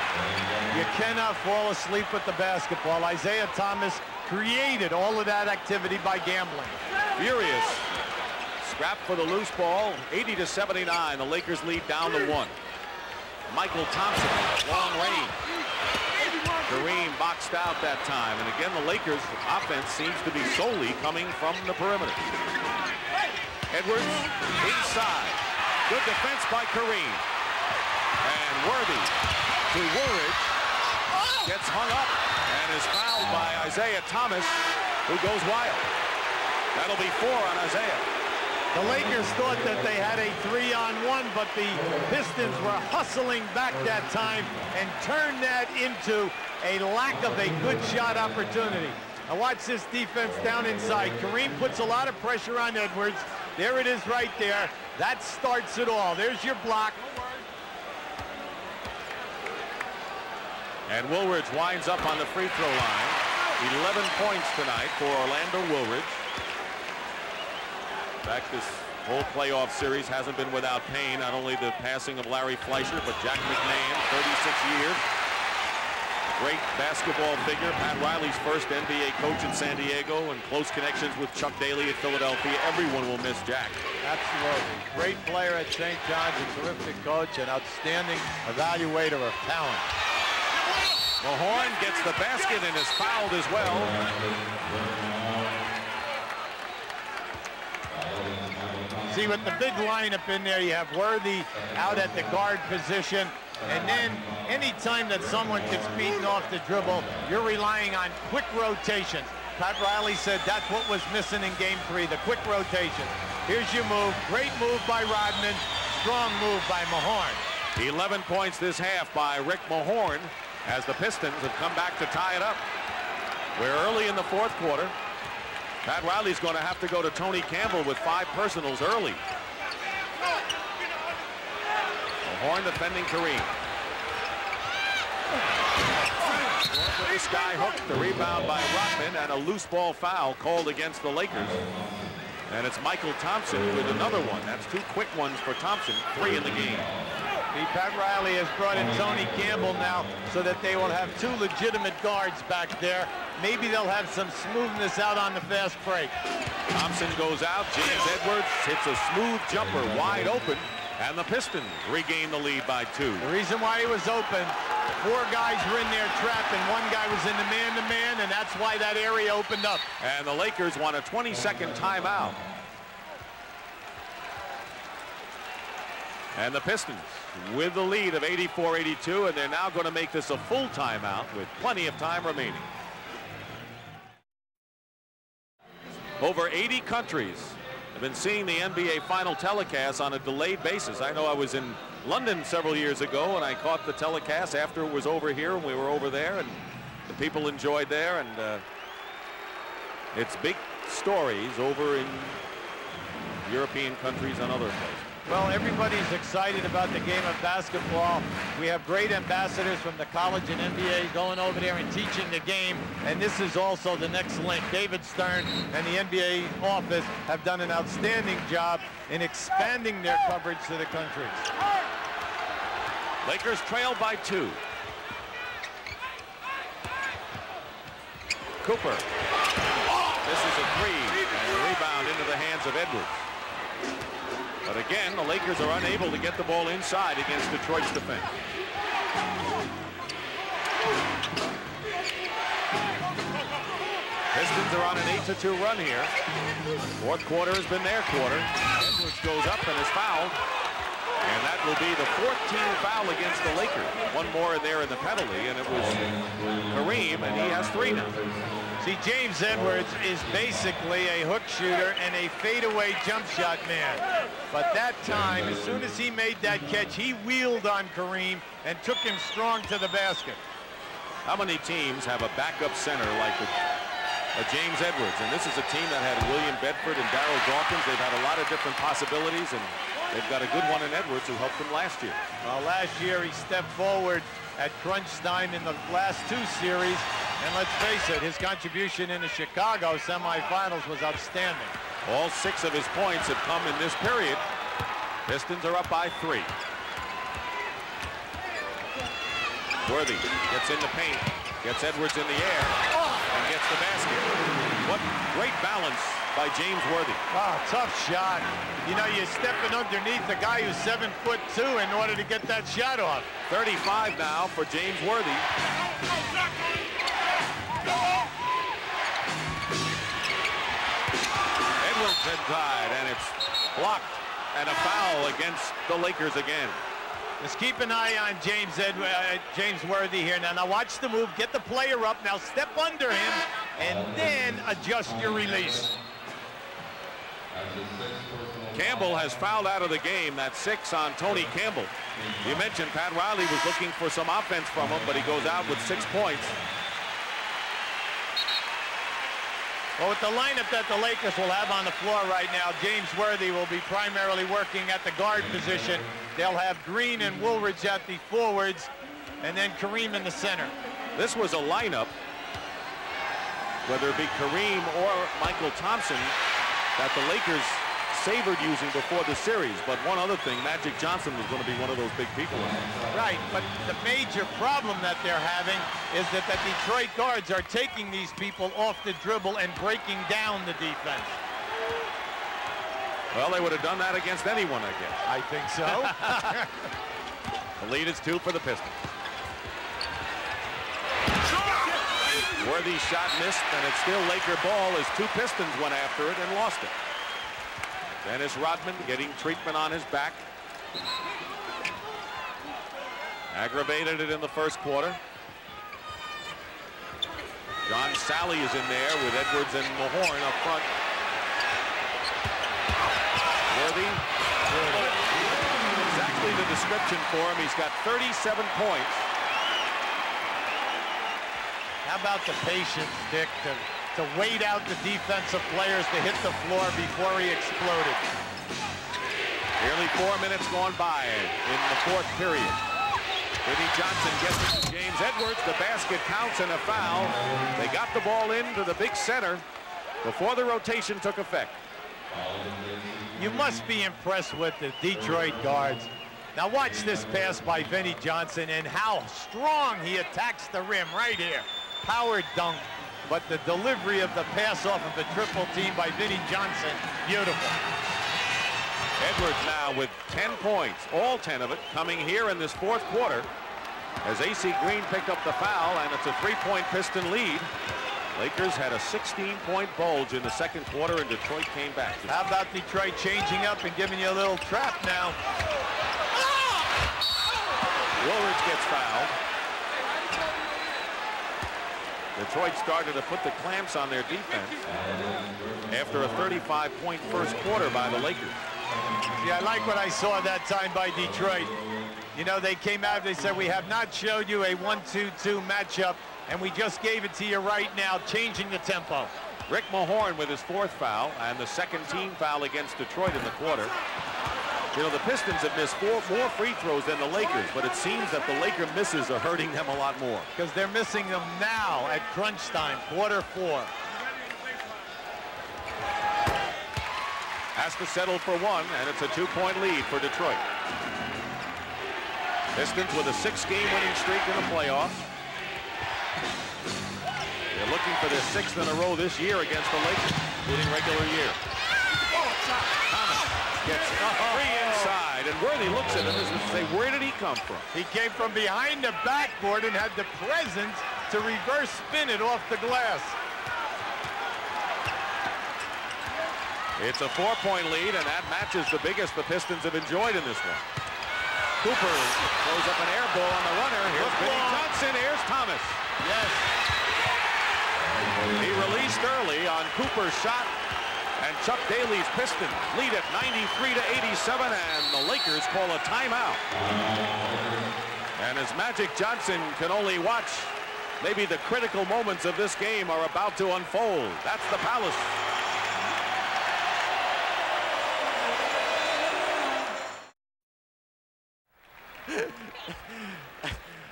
You cannot fall asleep with the basketball. Isaiah Thomas created all of that activity by gambling. Furious. Scrap for the loose ball. 80-79. The Lakers lead down to 1. Michael Thompson, long range. Kareem boxed out that time. And again, the Lakers' offense seems to be solely coming from the perimeter. Edwards inside. Good defense by Kareem. And Worthy to Woolridge. Gets hung up and is fouled by Isaiah Thomas, who goes wild. That'll be 4 on Isaiah. The Lakers thought that they had a 3-on-1, but the Pistons were hustling back that time and turned that into a lack of a good shot opportunity. Now watch this defense down inside. Kareem puts a lot of pressure on Edwards. There it is right there. That starts it all. There's your block. And Woolridge winds up on the free throw line. 11 points tonight for Orlando Woolridge. In fact, this whole playoff series hasn't been without pain. Not only the passing of Larry Fleischer, but Jack McMahon, 36 years. Great basketball figure. Pat Riley's first NBA coach in San Diego, and close connections with Chuck Daly at Philadelphia. Everyone will miss Jack. Absolutely. Great player at St. John's, a terrific coach, an outstanding evaluator of talent. Mahorn gets the basket and is fouled as well. See, with the big lineup in there, you have Worthy out at the guard position, and then anytime that someone gets beaten off the dribble, you're relying on quick rotation. Pat Riley said that's what was missing in Game 3, the quick rotation. Here's your move. Great move by Rodman. Strong move by Mahorn. 11 points this half by Rick Mahorn, as the Pistons have come back to tie it up. We're early in the 4th quarter. Pat Riley's going to have to go to Tony Campbell with 5 personals early. Mahorn defending Kareem. With a sky hook, the rebound by Rodman, and a loose ball foul called against the Lakers. And it's Michael Thompson with another one. That's 2 quick ones for Thompson, 3 in the game. Pat Riley has brought in Tony Campbell now so that they will have 2 legitimate guards back there. Maybe they'll have some smoothness out on the fast break. Thompson goes out. James Edwards hits a smooth jumper wide open, and the Pistons regain the lead by 2. The reason why he was open, 4 guys were in there trapped, and 1 guy was in the man-to-man, and that's why that area opened up. And the Lakers want a 20-second timeout. And the Pistons with the lead of 84-82, and they're now going to make this a full timeout with plenty of time remaining. Over 80 countries have been seeing the NBA final telecast on a delayed basis. I know I was in London several years ago, and I caught the telecast after it was over here, and we were over there, and the people enjoyed there, and it's big stories over in European countries and other places. Well, everybody's excited about the game of basketball. We have great ambassadors from the college and NBA going over there and teaching the game, and this is also the next link. David Stern and the NBA office have done an outstanding job in expanding their coverage to the countries. Lakers trail by 2. Cooper. This is a 3, and a rebound into the hands of Edwards. But again, the Lakers are unable to get the ball inside against Detroit's defense. Pistons are on an 8-2 run here. Fourth quarter has been their quarter. Edwards goes up and is fouled. And that will be the 14th foul against the Lakers. 1 more in there in the penalty, and it was Kareem, and he has 3 now. See, James Edwards is basically a hook shooter and a fadeaway jump shot man. But that time, as soon as he made that catch, he wheeled on Kareem and took him strong to the basket. How many teams have a backup center like a James Edwards? And this is a team that had William Bedford and Darryl Dawkins. They've had a lot of different possibilities, and they've got a good one in Edwards who helped them last year. Well, last year he stepped forward at crunch time in the last 2 series. And let's face it, his contribution in the Chicago semifinals was outstanding. All 6 of his points have come in this period. Pistons are up by 3. Worthy gets in the paint, gets Edwards in the air, and gets the basket. What great balance by James Worthy. Oh, tough shot. You know, you're stepping underneath the guy who's 7'2" in order to get that shot off. 35 now for James Worthy. Edwards inside, and it's blocked, and a foul against the Lakers again. Just keep an eye on James Worthy here. Now watch the move, get the player up, now step under him, and then adjust your release. Campbell has fouled out of the game. That's 6 on Tony Campbell. You mentioned Pat Riley was looking for some offense from him, but he goes out with 6 points. Well, with the lineup that the Lakers will have on the floor right now, James Worthy will be primarily working at the guard position. They'll have Green and Woolridge at the forwards, and then Kareem in the center. This was a lineup, whether it be Kareem or Michael Thompson, that the Lakers savored using before the series. But one other thing, Magic Johnson was going to be one of those big people. Right, but the major problem that they're having is that the Detroit guards are taking these people off the dribble and breaking down the defense. Well, they would have done that against anyone, I guess. I think so. The lead is 2 for the Pistons. Worthy's shot missed, and it's still Laker ball as 2 Pistons went after it and lost it. Dennis Rodman getting treatment on his back. Aggravated it in the first quarter. John Sally is in there with Edwards and Mahorn up front. Worthy. Exactly the description for him. He's got 37 points. How about the patience, Dick, to wait out the defensive players to hit the floor before he exploded. Nearly 4 minutes gone by in the 4th period. Vinnie Johnson gets it to James Edwards. The basket counts and a foul. They got the ball into the big center before the rotation took effect. You must be impressed with the Detroit guards. Now watch this pass by Vinnie Johnson and how strong he attacks the rim right here. Power dunk, but the delivery of the pass off of a triple team by Vinnie Johnson, beautiful. Edwards now with 10 points, all 10 of it coming here in this fourth quarter as AC Green picked up the foul, and it's a 3-point Piston lead. Lakers had a 16-point bulge in the second quarter, and Detroit came back. How about Detroit changing up and giving you a little trap now? Woolridge gets fouled. Detroit started to put the clamps on their defense after a 35-point first quarter by the Lakers. Yeah, I like what I saw that time by Detroit. You know, they came out, they said, we have not showed you a 1-2-2 matchup, and we just gave it to you right now, changing the tempo. Rick Mahorn with his fourth foul, and the second team foul against Detroit in the quarter. You know, the Pistons have missed more free throws than the Lakers, but it seems that the Laker misses are hurting them a lot more. Because they're missing them now at crunch time, quarter 4. Has to settle for one, and it's a 2-point lead for Detroit. Pistons with a 6-game winning streak in the playoffs. They're looking for their 6th in a row this year against the Lakers, including regular year. Thomas gets three inside, and Worthy looks at him as if to say, where did he come from? He came from behind the backboard and had the presence to reverse spin it off the glass. It's a 4-point lead, and that matches the biggest the Pistons have enjoyed in this one. Cooper throws up an air ball on the runner. Here's Vinnie Johnson. Here's Thomas. Yes. He released early on Cooper's shot, and Chuck Daly's Pistons lead at 93-87, and the Lakers call a timeout. And as Magic Johnson can only watch, maybe the critical moments of this game are about to unfold. That's the Palace.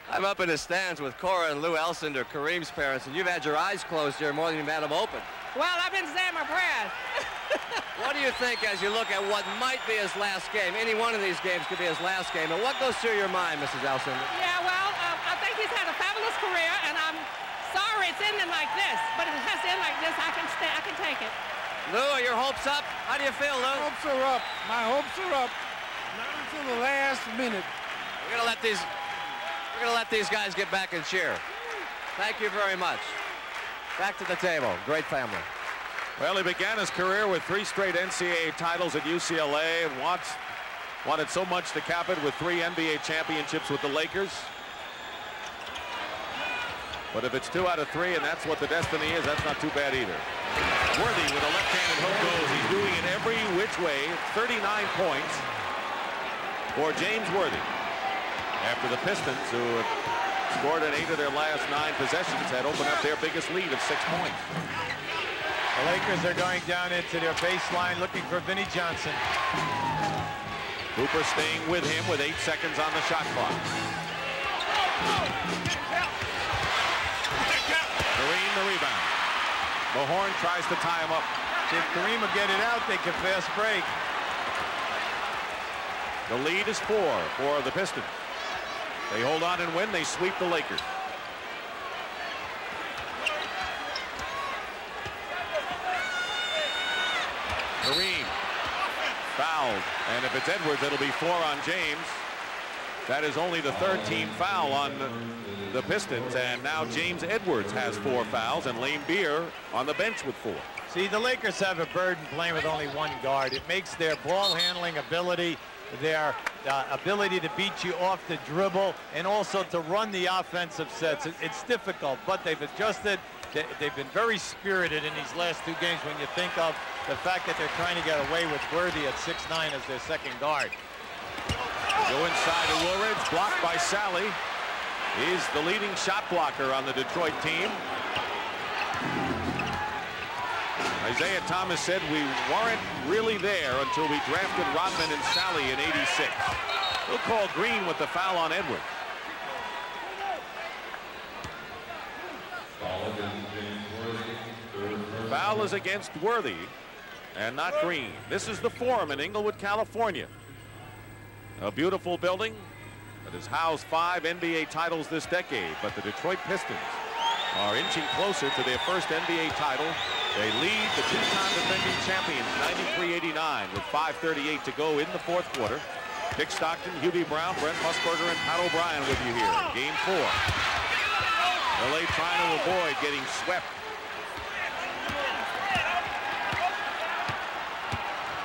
I'm up in the stands with Cora and Lou Elsinder, Kareem's parents, and you've had your eyes closed here more than you've had them open. Well, I've been saying my prayers. What do you think as you look at what might be his last game? Any one of these games could be his last game. And what goes through your mind, Mrs. Elsinder? Yeah, well, I think he's had a fabulous career, and I'm sorry it's ending like this. But if it has to end like this, I can take it. Lou, are your hopes up? How do you feel, Lou? Hopes are up. My hopes are up. Not until the last minute. We're gonna let these guys get back and cheer. Thank you very much. Back to the table. Great family. Well, he began his career with 3 straight NCAA titles at UCLA and wanted so much to cap it with 3 NBA championships with the Lakers. But if it's 2 out of 3 and that's what the destiny is, that's not too bad either. Worthy with a left-handed hook goes. He's doing it every which way. 39 points for James Worthy. After the Pistons, who have scored in 8 of their last 9 possessions, had opened up their biggest lead of 6 points. The Lakers are going down into their baseline looking for Vinnie Johnson. Cooper staying with him with 8 seconds on the shot clock. Kareem the rebound. Mahorn tries to tie him up. If Kareem will get it out, they can fast break. The lead is 4 for the Pistons. They hold on and win. They sweep the Lakers. Kareem fouled, and if it's Edwards, it'll be 4 on James. That is only the 3rd team foul on the Pistons, and now James Edwards has 4 fouls, and Lane Beer on the bench with 4. See, the Lakers have a burden playing with only 1 guard. It makes their ball handling ability, their ability to beat you off the dribble, and also to run the offensive sets. It's difficult, but they've adjusted. They've been very spirited in these last 2 games when you think of the fact that they're trying to get away with Worthy at 6'9" as their 2nd guard. Go inside to Woolridge, blocked by Sally. He's the leading shot blocker on the Detroit team. Isaiah Thomas said we weren't really there until we drafted Rodman and Sally in '86. He'll call Green with the foul on Edwards. Foul is against Worthy and not Green. This is the Forum in Inglewood, California. A beautiful building that has housed 5 NBA titles this decade, but the Detroit Pistons are inching closer to their first NBA title. They lead the 2-time defending champions 93-89 with 5:38 to go in the fourth quarter. Dick Stockton, Hubie Brown, Brent Musburger, and Pat O'Brien with you here in Game 4. LA trying to avoid getting swept.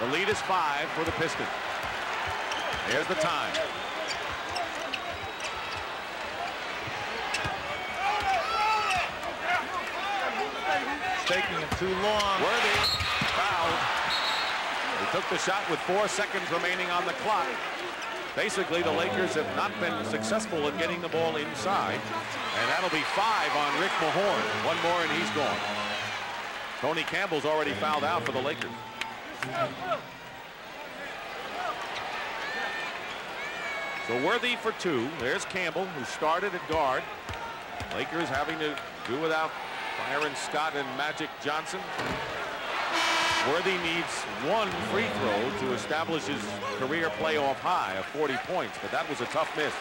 The lead is 5 for the Pistons. There's the time. It's taking him too long. Worthy fouled. He took the shot with 4 seconds remaining on the clock. Basically, the Lakers have not been successful in getting the ball inside. And that'll be 5 on Rick Mahorn. One more and he's gone. Tony Campbell's already fouled out for the Lakers. So Worthy for 2. There's Campbell, who started at guard. Lakers having to do without Byron Scott and Magic Johnson. Worthy needs 1 free throw to establish his career playoff high of 40 points, but that was a tough miss.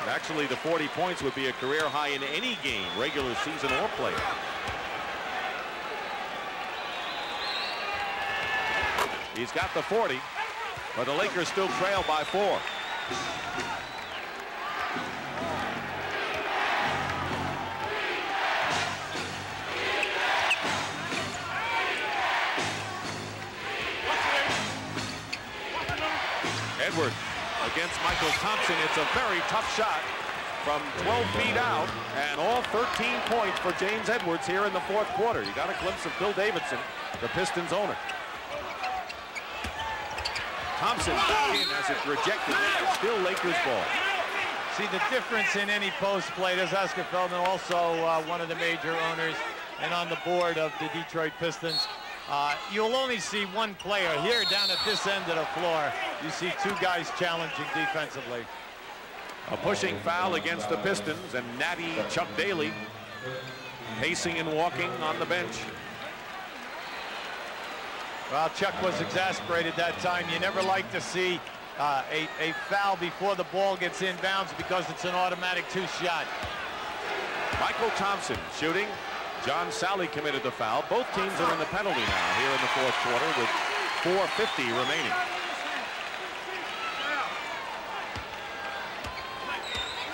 And actually, the 40 points would be a career high in any game, regular season or playoff. He's got the 40, but the Lakers still trail by 4. Edwards against Michael Thompson. It's a very tough shot from 12 feet out, and all 13 points for James Edwards here in the fourth quarter. You got a glimpse of Bill Davidson, the Pistons owner. Thompson back in as it's rejected. Still Lakers ball. See the difference in any post play. There's Oscar Feldman, also one of the major owners and on the board of the Detroit Pistons. You'll only see one player here down at this end of the floor. You see 2 guys challenging defensively. A pushing foul against the Pistons, and natty Chuck Daly pacing and walking on the bench. Well, Chuck was exasperated that time. You never like to see a foul before the ball gets inbounds because it's an automatic 2-shot. Michael Thompson shooting. John Sally committed the foul. Both teams are in the penalty now here in the fourth quarter with 4:50 remaining.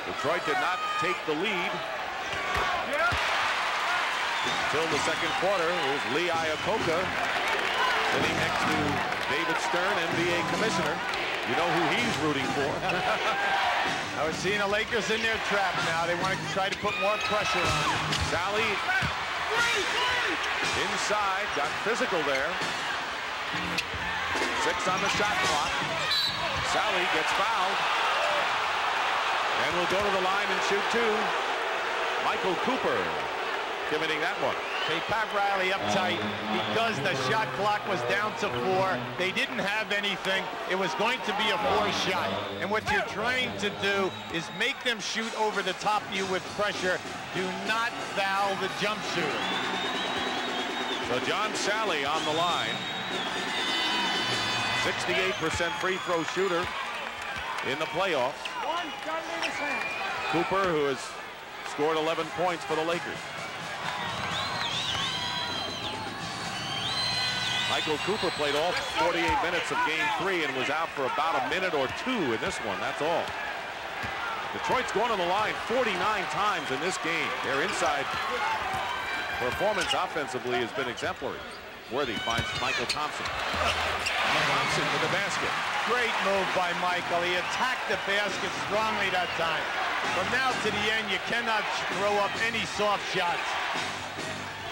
Detroit did not take the lead until the second quarter. It was Lee Iacocca sitting next to David Stern, NBA commissioner. You know who he's rooting for. I was seeing the Lakers in their trap now. They want to try to put more pressure on. Sally inside, got physical there. 6 on the shot clock. Sally gets fouled. And will go to the line and shoot 2. Michael Cooper committing that one. Hey, Pat Riley uptight because the shot clock was down to 4. They didn't have anything. It was going to be a 4-shot. And what you're trying to do is make them shoot over the top of you with pressure. Do not foul the jump shooter. So John Sally on the line. 68% free throw shooter in the playoffs. Cooper, who has scored 11 points for the Lakers. Michael Cooper played all 48 minutes of game 3 and was out for about a minute or 2 in this one. That's all. Detroit's gone to the line 49 times in this game. Their inside performance offensively has been exemplary. Worthy finds Michael Thompson. Thompson with the basket. Great move by Michael. He attacked the basket strongly that time. From now to the end, you cannot throw up any soft shots.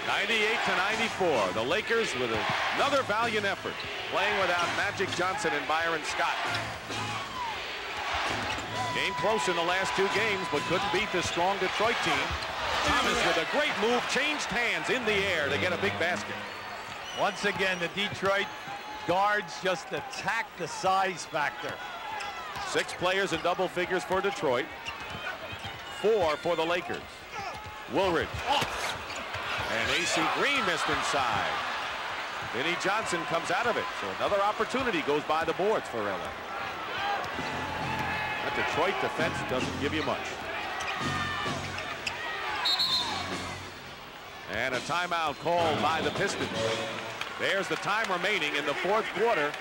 98-94. The Lakers with another valiant effort, playing without Magic Johnson and Byron Scott. Game close in the last 2 games, but couldn't beat this strong Detroit team. Thomas with a great move, changed hands in the air to get a big basket. Once again, the Detroit guards just attack the size factor. 6 players in double figures for Detroit. 4 for the Lakers. Woolridge. And AC Green missed inside. Vinnie Johnson comes out of it. So another opportunity goes by the boards for LA. That Detroit defense doesn't give you much. And a timeout called by the Pistons. There's the time remaining in the fourth quarter.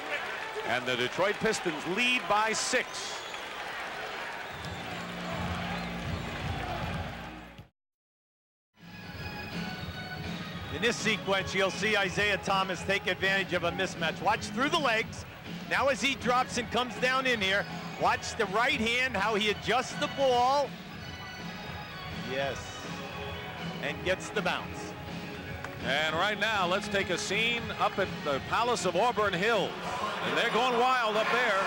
And the Detroit Pistons lead by 6. In this sequence, you'll see Isaiah Thomas take advantage of a mismatch. Watch through the legs. Now as he drops and comes down in here, watch the right hand, how he adjusts the ball. Yes. And gets the bounce. And right now, let's take a scene up at the Palace of Auburn Hills. And they're going wild up there.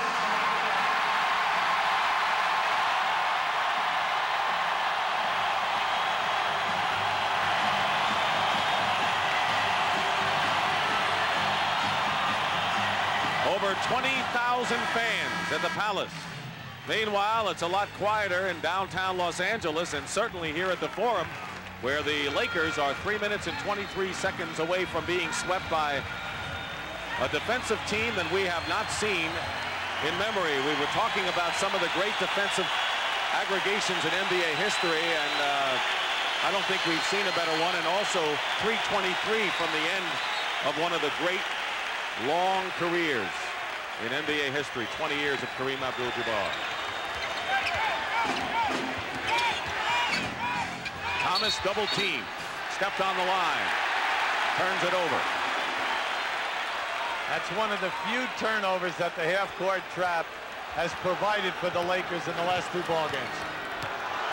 Over 20,000 fans at the Palace. Meanwhile, it's a lot quieter in downtown Los Angeles, and certainly here at the Forum, where the Lakers are 3 minutes and 23 seconds away from being swept by a defensive team that we have not seen in memory. We were talking about some of the great defensive aggregations in NBA history, and I don't think we've seen a better one. And also 323 from the end of one of the great long careers in NBA history, 20 years of Kareem Abdul-Jabbar. Thomas double team, stepped on the line, turns it over. That's one of the few turnovers that the half-court trap has provided for the Lakers in the last 2 ball games.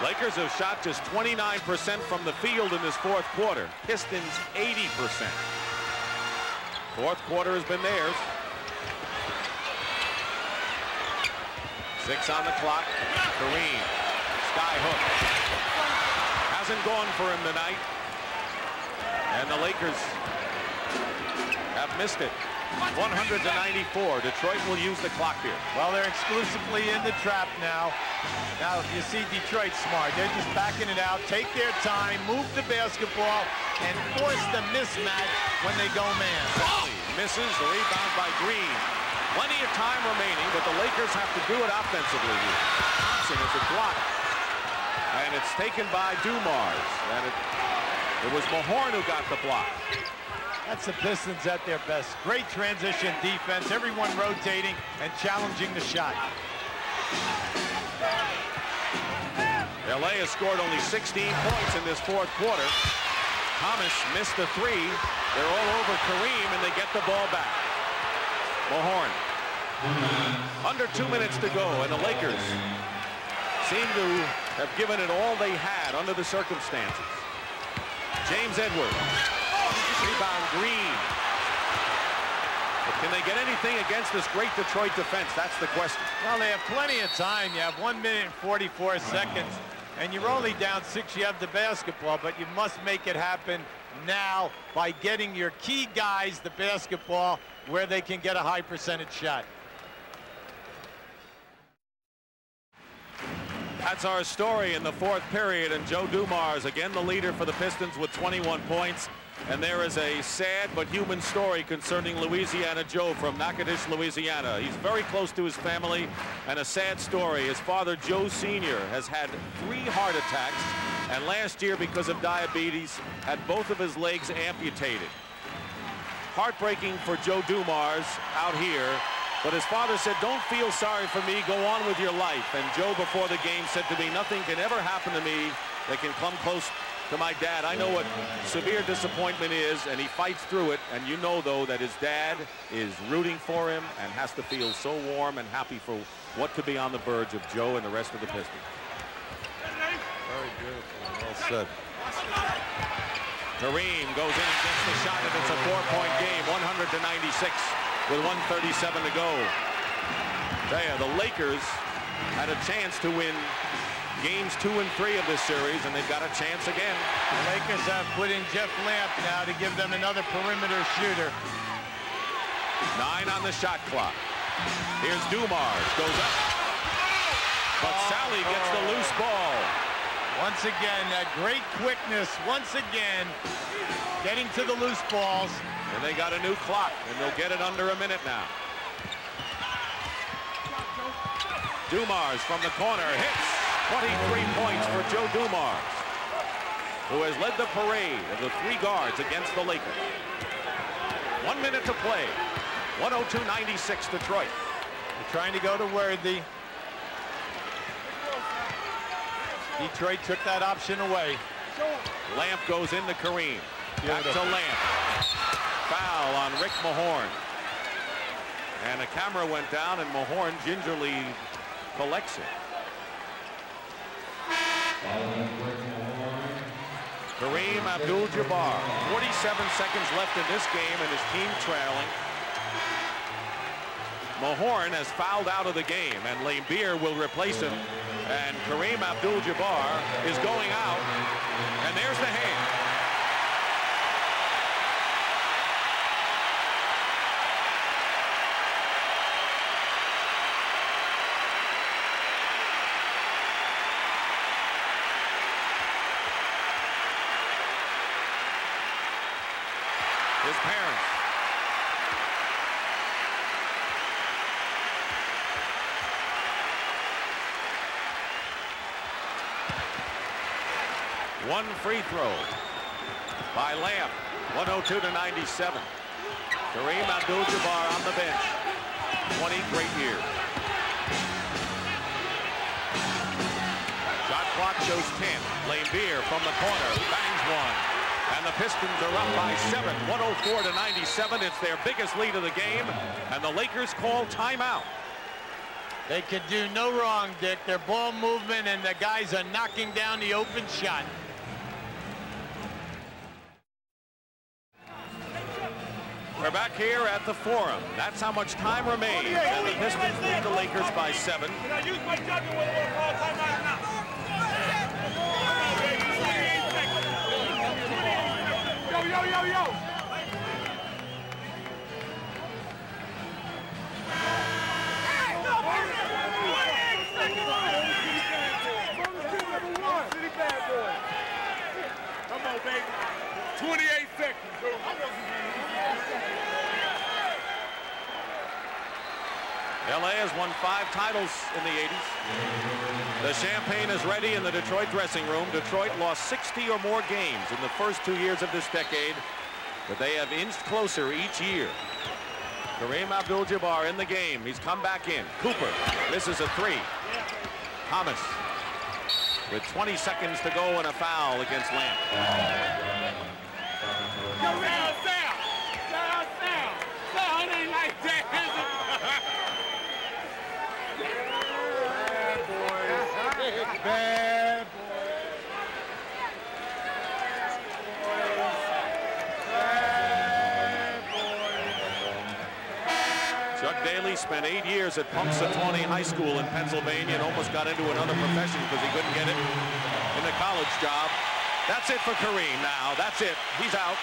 Lakers have shot just 29% from the field in this fourth quarter. Pistons 80%. Fourth quarter has been theirs. 6 on the clock. Kareem, sky hook. Hasn't gone for him tonight. And the Lakers have missed it. 100-94. Detroit will use the clock here. Well, they're exclusively in the trap now. Now, you see Detroit smart. They're just backing it out, take their time, move the basketball, and force the mismatch when they go man. Sally misses, the rebound by Green. Plenty of time remaining, but the Lakers have to do it offensively here. Thompson is a block. And it's taken by Dumars. And it was Mahorn who got the block. That's the Pistons at their best. Great transition defense, everyone rotating and challenging the shot. LA has scored only 16 points in this fourth quarter. Thomas missed the 3. They're all over Kareem, and they get the ball back. Mahorn. Under 2 minutes to go, and the Lakers seem to have given it all they had under the circumstances. James Edwards. Rebound Green. But can they get anything against this great Detroit defense? That's the question. Well, they have plenty of time. You have 1 minute and 44 seconds, and you're only down 6. You have the basketball, but you must make it happen now by getting your key guys the basketball where they can get a high percentage shot. That's our story in the fourth period, and Joe Dumars, again the leader for the Pistons with 21 points. And there is a sad but human story concerning Louisiana Joe from Natchitoches, Louisiana. He's very close to his family, and a sad story. His father, Joe Sr., has had 3 heart attacks, and last year, because of diabetes, had both of his legs amputated. Heartbreaking for Joe Dumars out here, but his father said, "Don't feel sorry for me, go on with your life." And Joe, before the game, said to me, "Nothing can ever happen to me that can come close to my dad. I know what severe disappointment is," and he fights through it. And you know, though, that his dad is rooting for him and has to feel so warm and happy for what could be on the verge of Joe and the rest of the Pistons. Very beautiful. Well said. Kareem goes in and gets the shot, and it's a 4-point game, 100-96 with 1:37 to go. There, the Lakers had a chance to win games 2 and 3 of this series, and they've got a chance again. The Lakers have put in Jeff Lamp now to give them another perimeter shooter. 9 on the shot clock. Here's Dumars, goes up. But Sally gets the loose ball. Once again, that great quickness. Once again, getting to the loose balls. And they got a new clock, and they'll get it under a minute now. Dumars from the corner hits. 23 points for Joe Dumars, who has led the parade of the 3 guards against the Lakers. 1 minute to play. 102-96 Detroit. They're trying to go to Worthy. Detroit took that option away. Lamp goes into Kareem. Back to Lamp. Foul on Rick Mahorn. And the camera went down, and Mahorn gingerly collects it. Kareem Abdul-Jabbar. 47 seconds left in this game, and his team trailing. Mahorn has fouled out of the game, and Laimbeer will replace him. And Kareem Abdul-Jabbar is going out, and there's the hand. His parents. One free throw by Lamp. 102-97. Kareem Abdul-Jabbar on the bench. 20 great years. Shot clock shows 10. Laimbeer from the corner bangs one. And the Pistons are up by 7, 104-97. It's their biggest lead of the game, and the Lakers call timeout. They could do no wrong, Dick. Their ball movement, and the guys are knocking down the open shot. We're back here at the Forum. That's how much time remains, and the Pistons lead the Lakers by 7. Yo. Come on, baby. 28 seconds. LA has won 5 titles in the 80s. The champagne is ready in the Detroit dressing room. Detroit lost 60 or more games in the first 2 years of this decade, but they have inched closer each year. Kareem Abdul-Jabbar in the game. He's come back in. Cooper misses a 3. Thomas with 20 seconds to go and a foul against Lamp. Sound ain't like that, is it? Bad boy. Chuck Daly spent 8 years at Punxsutawney High School in Pennsylvania and almost got into another profession because he couldn't get it in the college job. That's it for Kareem now. That's it. He's out.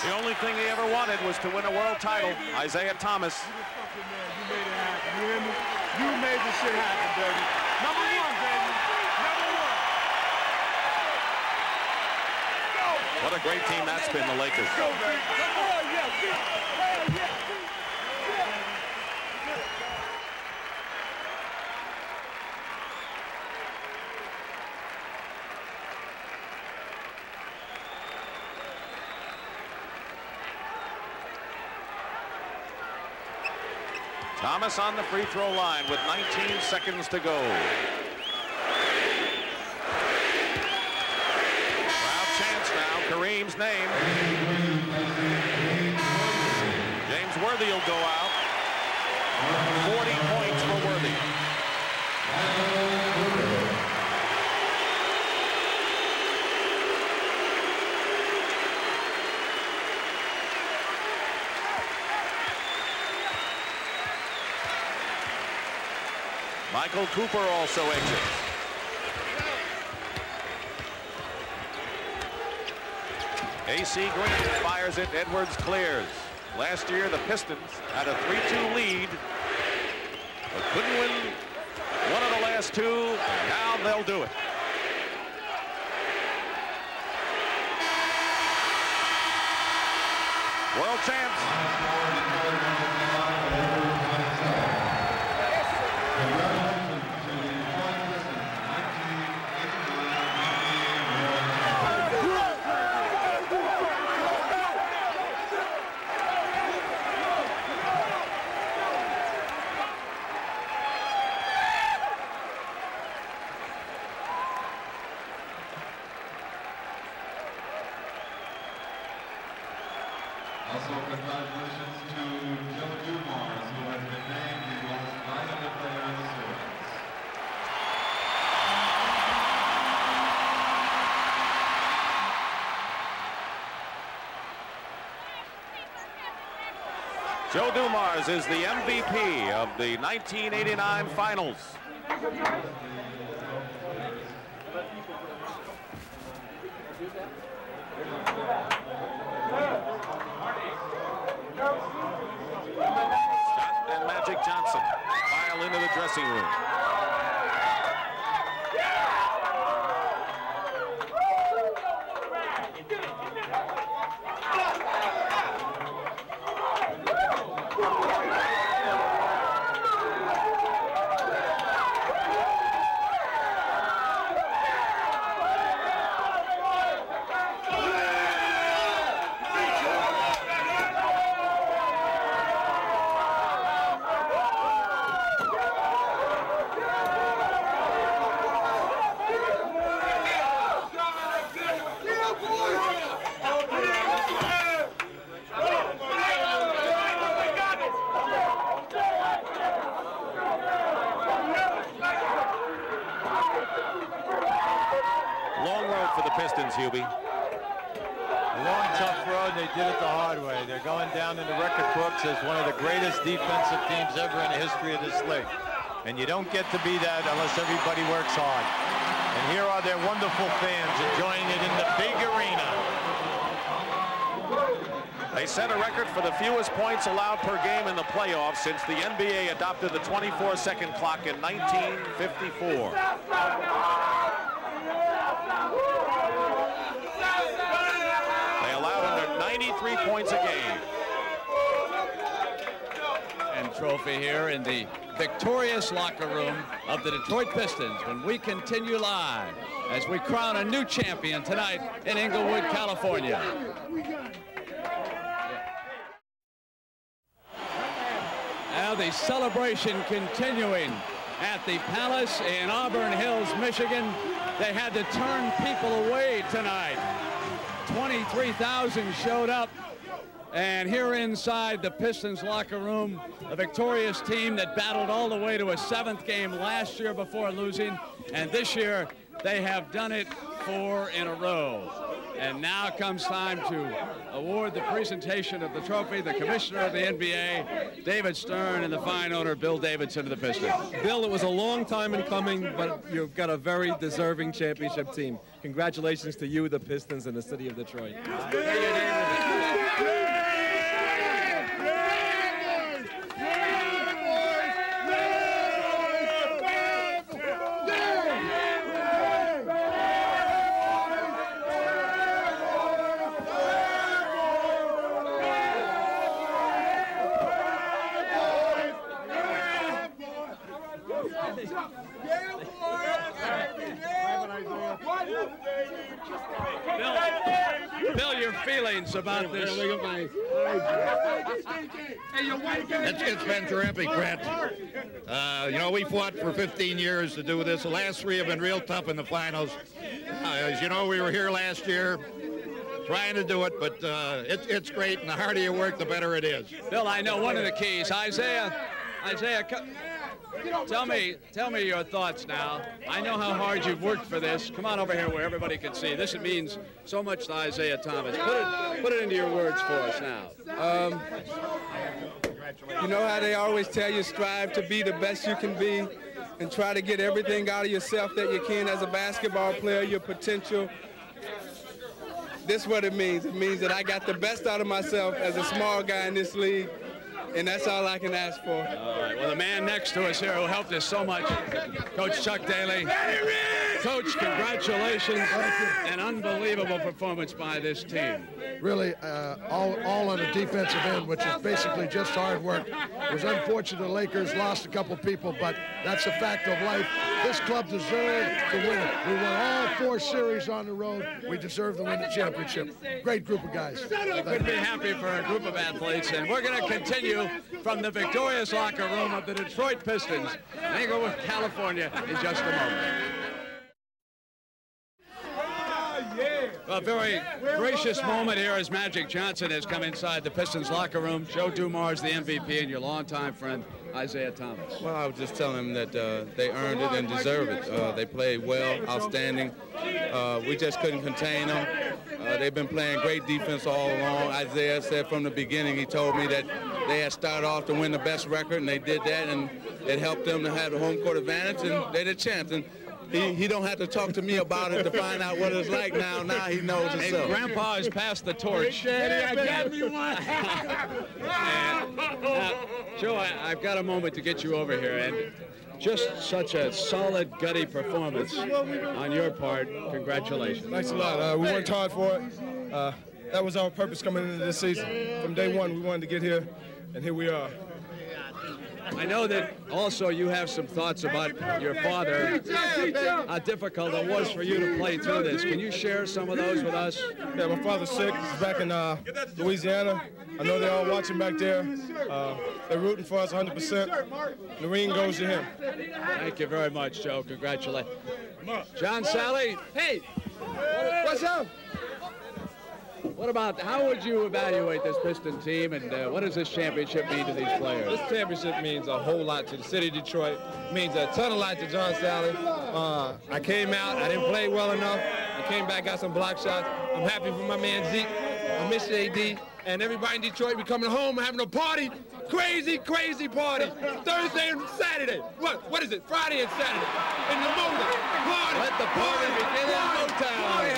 The only thing he ever wanted was to win a world title. Isaiah Thomas. You made it happen. You hear me? You made the shit happen, baby. Number 1, baby. What a great team that's been, the Lakers. Thomas on the free throw line with 19 seconds to go. Crowd chants now Kareem's name. James Worthy will go out. 40 points for Worthy. Michael Cooper also exits. AC Green fires it. Edwards clears. Last year, the Pistons had a 3-2 lead, but couldn't win one of the last two. Now they'll do it. World champs. Also, congratulations to Joe Dumars, who has been named the most valuable player in the series. Joe Dumars is the MVP of the 1989 finals. Scott and Magic Johnson file into the dressing room. Pistons, Hubie. A long, tough road. They did it the hard way. They're going down in the record books as one of the greatest defensive teams ever in the history of this league. And you don't get to be that unless everybody works hard. And here are their wonderful fans enjoying it in the big arena. They set a record for the fewest points allowed per game in the playoffs since the NBA adopted the 24-second clock in 1954. They allowed under 93 points a game. And trophy here in the victorious locker room of the Detroit Pistons when we continue live as we crown a new champion tonight in Inglewood, California. Now the celebration continuing at the Palace in Auburn Hills, Michigan. They had to turn people away tonight. 23,000 showed up. And here inside the Pistons locker room, a victorious team that battled all the way to a 7th game last year before losing. And this year, they have done it 4 in a row. And now comes time to award the presentation of the trophy. The commissioner of the NBA, David Stern, and the fine owner, Bill Davidson of the Pistons. Bill, it was a long time in coming, but you've got a very deserving championship team. Congratulations to you, the Pistons, and the city of Detroit. Bill, your feelings about this. It's been terrific, Brent. You know, we fought for 15 years to do this. The last 3 have been real tough in the finals. As you know, we were here last year trying to do it, but it's great, and the harder you work, the better it is. Bill, I know one of the keys. Isaiah, tell me your thoughts now. I know how hard you've worked for this. Come on over here where everybody can see. This means so much to Isaiah Thomas. Put it into your words for us now. You know how they always tell you, strive to be the best you can be and try to get everything out of yourself that you can as a basketball player, your potential. This is what it means. It means that I got the best out of myself as a small guy in this league, and that's all I can ask for. All right, well, the man next to us here who helped us so much, Coach Chuck Daly. Coach, congratulations. An unbelievable performance by this team. Really, all on the defensive end, which is basically just hard work. It was unfortunate the Lakers lost a couple people, but that's a fact of life. This club deserved to win it. We won all 4 series on the road. We deserve to win the championship. Great group of guys. Couldn't be happy for a group of athletes, and we're going to continue from the victorious locker room of the Detroit Pistons in Inglewood, California, in just a moment. A very gracious moment here as Magic Johnson has come inside the Pistons locker room. Joe Dumars, the MVP, and your longtime friend, Isaiah Thomas. Well, I was just telling them that they earned it and deserve it. They played well, outstanding. We just couldn't contain them. They've been playing great defense all along. Isaiah said from the beginning, he told me that they had started off to win the best record, and they did that, and it helped them to have the home court advantage, and they did champs. And he don't have to talk to me about it to find out what it's like now. Now he knows himself. And Grandpa has passed the torch. Daddy, I got me one. Joe, I've got a moment to get you over here, and just such a solid, gutty performance on your part. Congratulations. Thanks a lot. We worked hard for it. That was our purpose coming into this season. From day one, we wanted to get here, and here we are. I know that also you have some thoughts about your father, how difficult it was for you to play through this. Can you share some of those with us? Yeah, my father's sick. He's back in Louisiana. I know they're all watching back there. They're rooting for us 100%. The ring goes to him. Thank you very much, Joe. Congratulations. John Sally. Hey, what's up? How would you evaluate this Piston team, and what does this championship mean to these players? This championship means a whole lot to the city of Detroit. It means a ton of lot to John Sally. I came out, I didn't play well enough. I came back, got some block shots. I'm happy for my man Zeke. I miss AD. And everybody in Detroit, we coming home, having a party. Crazy, crazy party. Thursday and Saturday. What is it? Friday and Saturday. In the morning. Party. Let the party begin in no time.